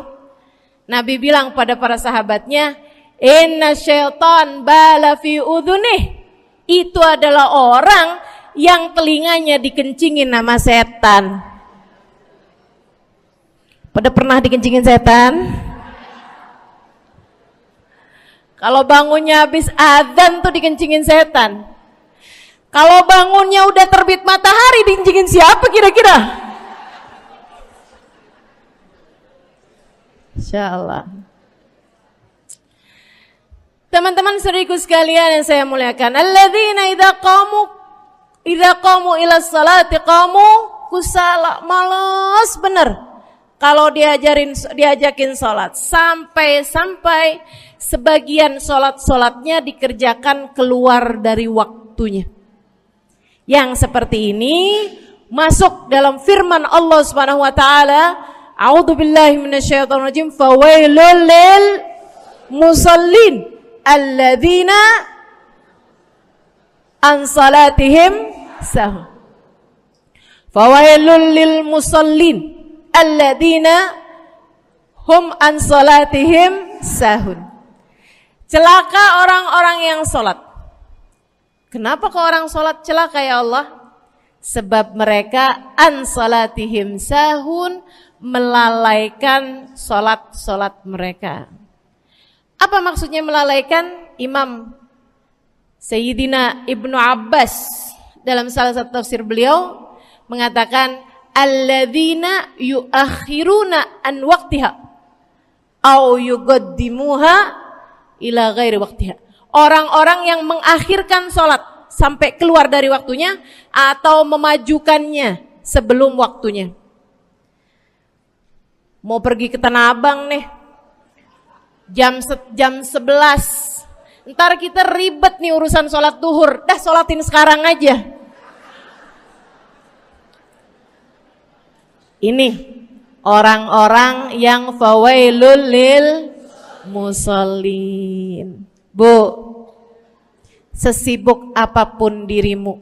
Nabi bilang pada para sahabatnya, inna syaitan bala fi udhunih. Itu adalah orang yang telinganya dikencingin sama setan. Pada pernah dikencingin setan? Kalau bangunnya habis adzan tuh dikencingin setan. Kalau bangunnya udah terbit matahari dikencingin siapa kira-kira? Insyaallah. Teman-teman saudariku sekalian yang saya muliakan, alladzina idza qamu ila sholati qamu kusala, malas bener kalau diajakin sholat, sampai sebagian sholat-sholatnya dikerjakan keluar dari waktunya. Yang seperti ini masuk dalam firman Allah Subhanahu wa taala, a'udzubillahi minasyaitonir rajim, fawailul lil musallin alladzina an salatihim sahun. Fawailul lil musallin alladzina hum an salatihim sahun. Celaka orang-orang yang sholat. Kenapa kok orang sholat celaka ya Allah? Sebab mereka an salatihim sahun, melalaikan sholat mereka. Apa maksudnya melalaikan? Imam Sayyidina Ibnu Abbas dalam salah satu tafsir beliau mengatakan, alladzina yuakhiruna an waqtiha au yuqaddimuha ila ghairi waqtiha. Orang-orang yang mengakhirkan sholat sampai keluar dari waktunya atau memajukannya sebelum waktunya. Mau pergi ke Tanah Abang nih, jam 11. Ntar kita ribet nih urusan sholat duhur. Dah sholatin sekarang aja. Ini orang-orang yang fawailul lil musallin. Bu, sesibuk apapun dirimu,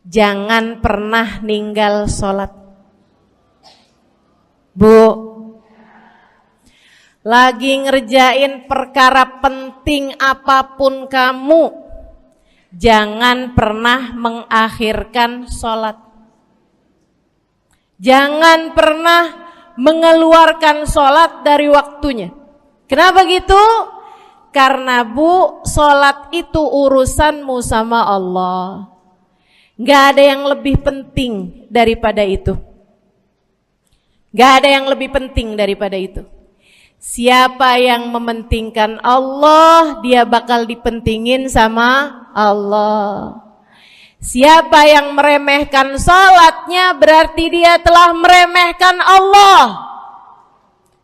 jangan pernah ninggal sholat. Bu, lagi ngerjain perkara penting apapun kamu, jangan pernah mengakhirkan sholat. Jangan pernah mengeluarkan sholat dari waktunya. Kenapa gitu? Karena bu, sholat itu urusanmu sama Allah. Gak ada yang lebih penting daripada itu. Gak ada yang lebih penting daripada itu. Siapa yang mementingkan Allah, dia bakal dipentingin sama Allah. Siapa yang meremehkan salatnya, berarti dia telah meremehkan Allah.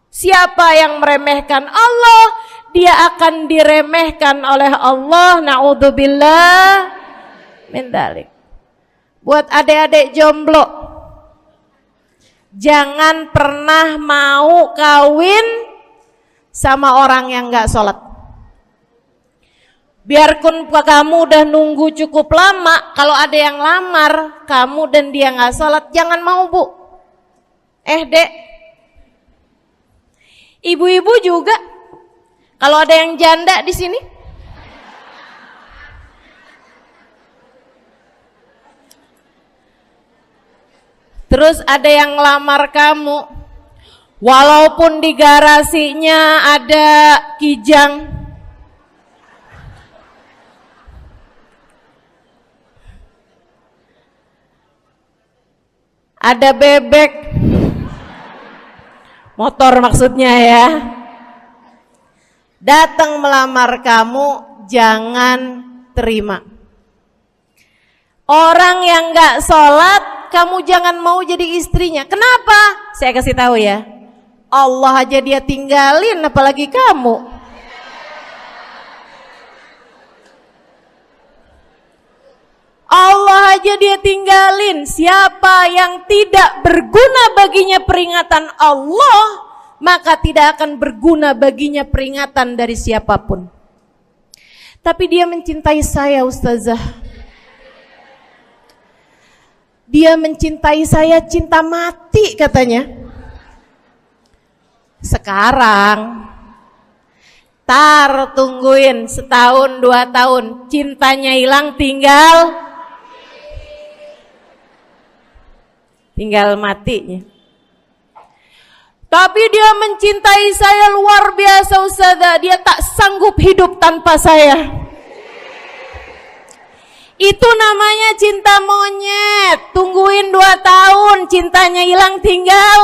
Siapa yang meremehkan Allah, dia akan diremehkan oleh Allah. Na'udzubillah min dzalik. Buat adik-adik jomblo, jangan pernah mau kawin sama orang yang gak sholat. Biarpun kamu udah nunggu cukup lama, kalau ada yang lamar kamu dan dia gak sholat, jangan mau, Bu. Dek, ibu-ibu juga, kalau ada yang janda di sini, terus ada yang ngelamar kamu, walaupun di garasinya ada kijang, ada bebek, motor maksudnya ya, datang melamar kamu, jangan terima. Orang yang gak sholat, kamu jangan mau jadi istrinya. Kenapa? Saya kasih tahu ya, Allah aja dia tinggalin, apalagi kamu. Allah aja dia tinggalin. Siapa yang tidak berguna baginya peringatan Allah, maka tidak akan berguna baginya peringatan dari siapapun. Tapi dia mencintai saya, Ustazah. Dia mencintai saya cinta mati katanya. Sekarang tungguin setahun 2 tahun, cintanya hilang, tinggal matinya. Tapi dia mencintai saya luar biasa, Ustazah. Dia tak sanggup hidup tanpa saya. Itu namanya cinta monyet. Tungguin 2 tahun, cintanya hilang, tinggal.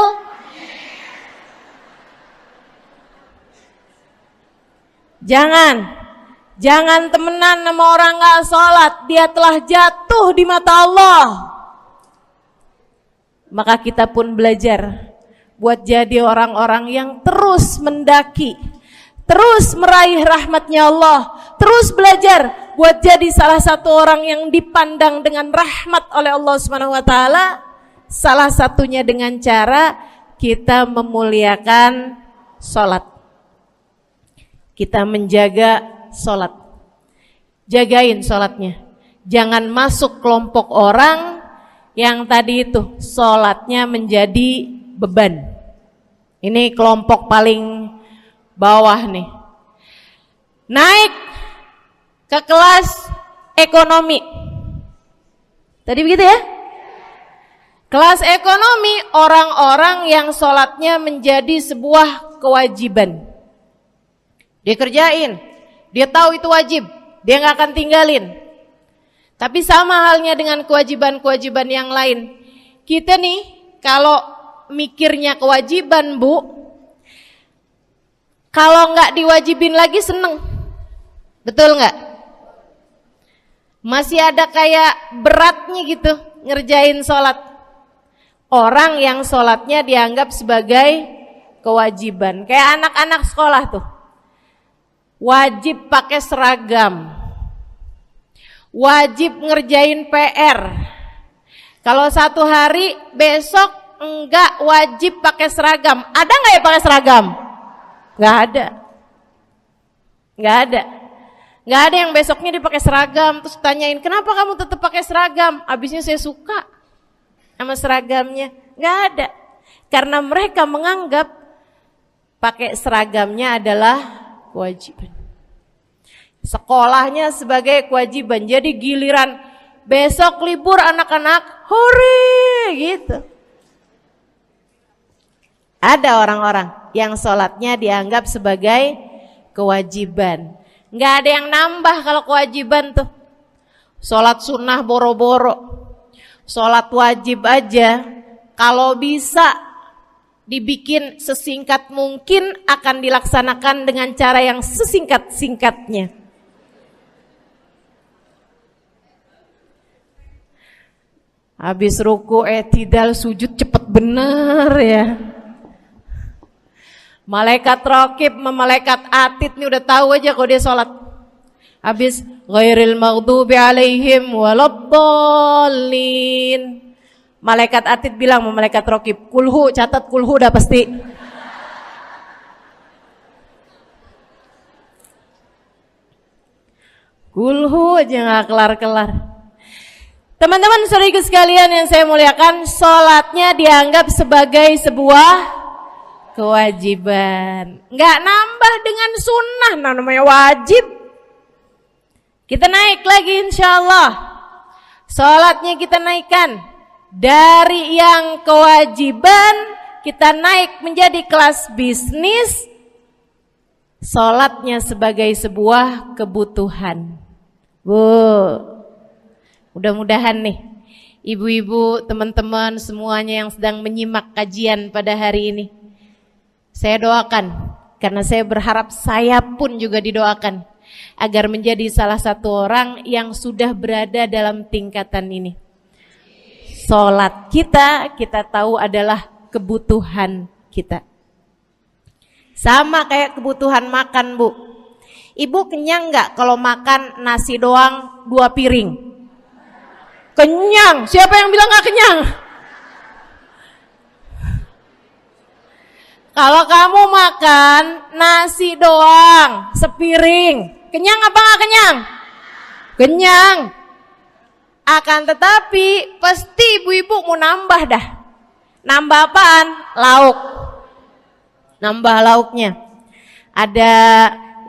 Jangan temenan sama orang gak sholat. Dia telah jatuh di mata Allah. Maka kita pun belajar buat jadi orang-orang yang terus mendaki, terus meraih rahmatnya Allah, terus belajar buat jadi salah satu orang yang dipandang dengan rahmat oleh Allah Subhanahu wa taala. Salah satunya dengan cara kita memuliakan sholat, kita menjaga sholat. Jagain sholatnya, jangan masuk kelompok orang yang tadi itu sholatnya menjadi beban. Ini kelompok paling bawah nih. Naik ke kelas ekonomi. Tadi begitu ya? Kelas ekonomi, orang-orang yang sholatnya menjadi sebuah kewajiban. Dia kerjain, dia tahu itu wajib, dia gak akan tinggalin. Tapi sama halnya dengan kewajiban-kewajiban yang lain. Kita nih kalau mikirnya kewajiban, Bu, kalau nggak diwajibin lagi seneng. Betul nggak? Masih ada kayak beratnya gitu ngerjain sholat. Orang yang sholatnya dianggap sebagai kewajiban. Kayak anak-anak sekolah tuh, wajib pakai seragam, wajib ngerjain PR. Kalau satu hari, besok enggak wajib pakai seragam. Ada enggak ya pakai seragam? Enggak ada. Enggak ada. Enggak ada yang besoknya dia pakai seragam terus tanyain, "Kenapa kamu tetap pakai seragam?" Abisnya saya suka sama seragamnya. Enggak ada. Karena mereka menganggap pakai seragamnya adalah kewajiban. Sekolahnya sebagai kewajiban. Jadi giliran besok libur anak-anak, hore gitu. Ada orang-orang yang sholatnya dianggap sebagai kewajiban. Nggak ada yang nambah kalau kewajiban tuh. Sholat sunnah boro-boro. Sholat wajib aja kalau bisa dibikin sesingkat mungkin akan dilaksanakan dengan cara yang sesingkat-singkatnya. Habis ruku i'tidal sujud cepet bener ya. Malaikat raqib sama malaikat atid nih udah tahu aja kalau dia sholat. Habis ghairil maghdubi alaihim waladdallin. Malaikat atid bilang sama malaikat raqib, kulhu, catat kulhu udah pasti. Kulhu aja gak kelar-kelar. Teman-teman saudaraku sekalian yang saya muliakan, sholatnya dianggap sebagai sebuah kewajiban. Nggak nambah dengan sunnah, namanya wajib. Kita naik lagi insya Allah. Sholatnya kita naikkan. Dari yang kewajiban, kita naik menjadi kelas bisnis. Sholatnya sebagai sebuah kebutuhan. Bu, mudah-mudahan nih ibu-ibu, teman-teman semuanya yang sedang menyimak kajian pada hari ini, saya doakan, karena saya berharap saya pun juga didoakan agar menjadi salah satu orang yang sudah berada dalam tingkatan ini. Sholat kita tahu adalah kebutuhan kita. Sama kayak kebutuhan makan, Bu. Ibu kenyang nggak kalau makan nasi doang 2 piring? Kenyang. Siapa yang bilang nggak kenyang? Kalau kamu makan nasi doang sepiring, kenyang apa nggak kenyang? Kenyang. Akan tetapi pasti ibu-ibu mau nambah dah. Nambah apaan? Lauk. Nambah lauknya. Ada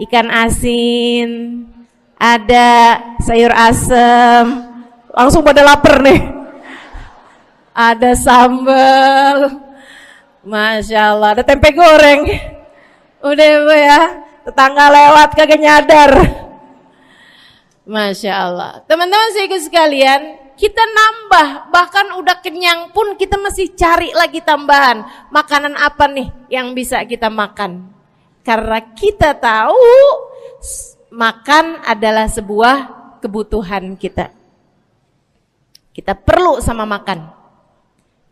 ikan asin, ada sayur asem. Langsung pada lapar nih. Ada sambal. Masya Allah, ada tempe goreng. Udah Bu ya, tetangga lewat kagak nyadar. Masya Allah. Teman-teman saya sekalian, kita nambah, bahkan udah kenyang pun kita masih cari lagi tambahan. Makanan apa nih yang bisa kita makan? Karena kita tahu makan adalah sebuah kebutuhan kita. Kita perlu sama makan.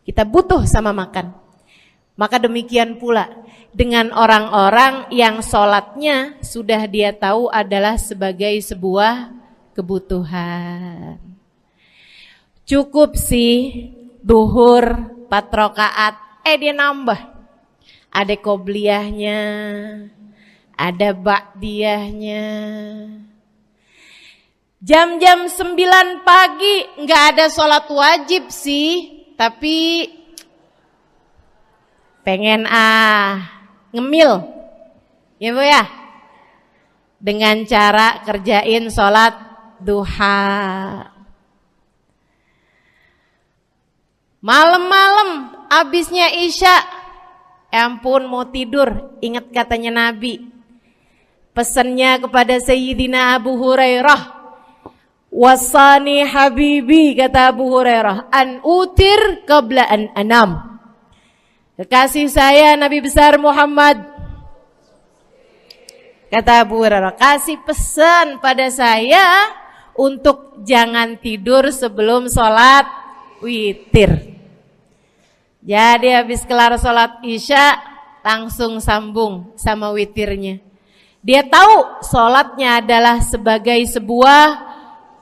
Kita butuh sama makan. Maka demikian pula dengan orang-orang yang sholatnya sudah dia tahu adalah sebagai sebuah kebutuhan. Cukup sih duhur 4 rakaat, dia nambah. Ada qobliyahnya, ada ba'diyahnya. Jam-jam 9 pagi nggak ada sholat wajib sih, tapi pengen ngemil, ya Bu ya, dengan cara kerjain sholat duha. Malam-malam abisnya isya, ampun mau tidur, ingat katanya Nabi, pesannya kepada Sayyidina Abu Hurairah, wasani habibi, kata Abu Hurairah, an utir qabla an anam. Kekasih saya Nabi besar Muhammad, kata Abu Hurairah, kasih pesan pada saya untuk jangan tidur sebelum sholat witir. Jadi habis kelar sholat isya langsung sambung sama witirnya. Dia tahu sholatnya adalah sebagai sebuah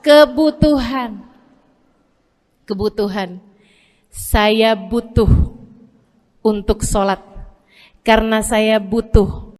kebutuhan. Kebutuhan. Saya butuh untuk sholat karena saya butuh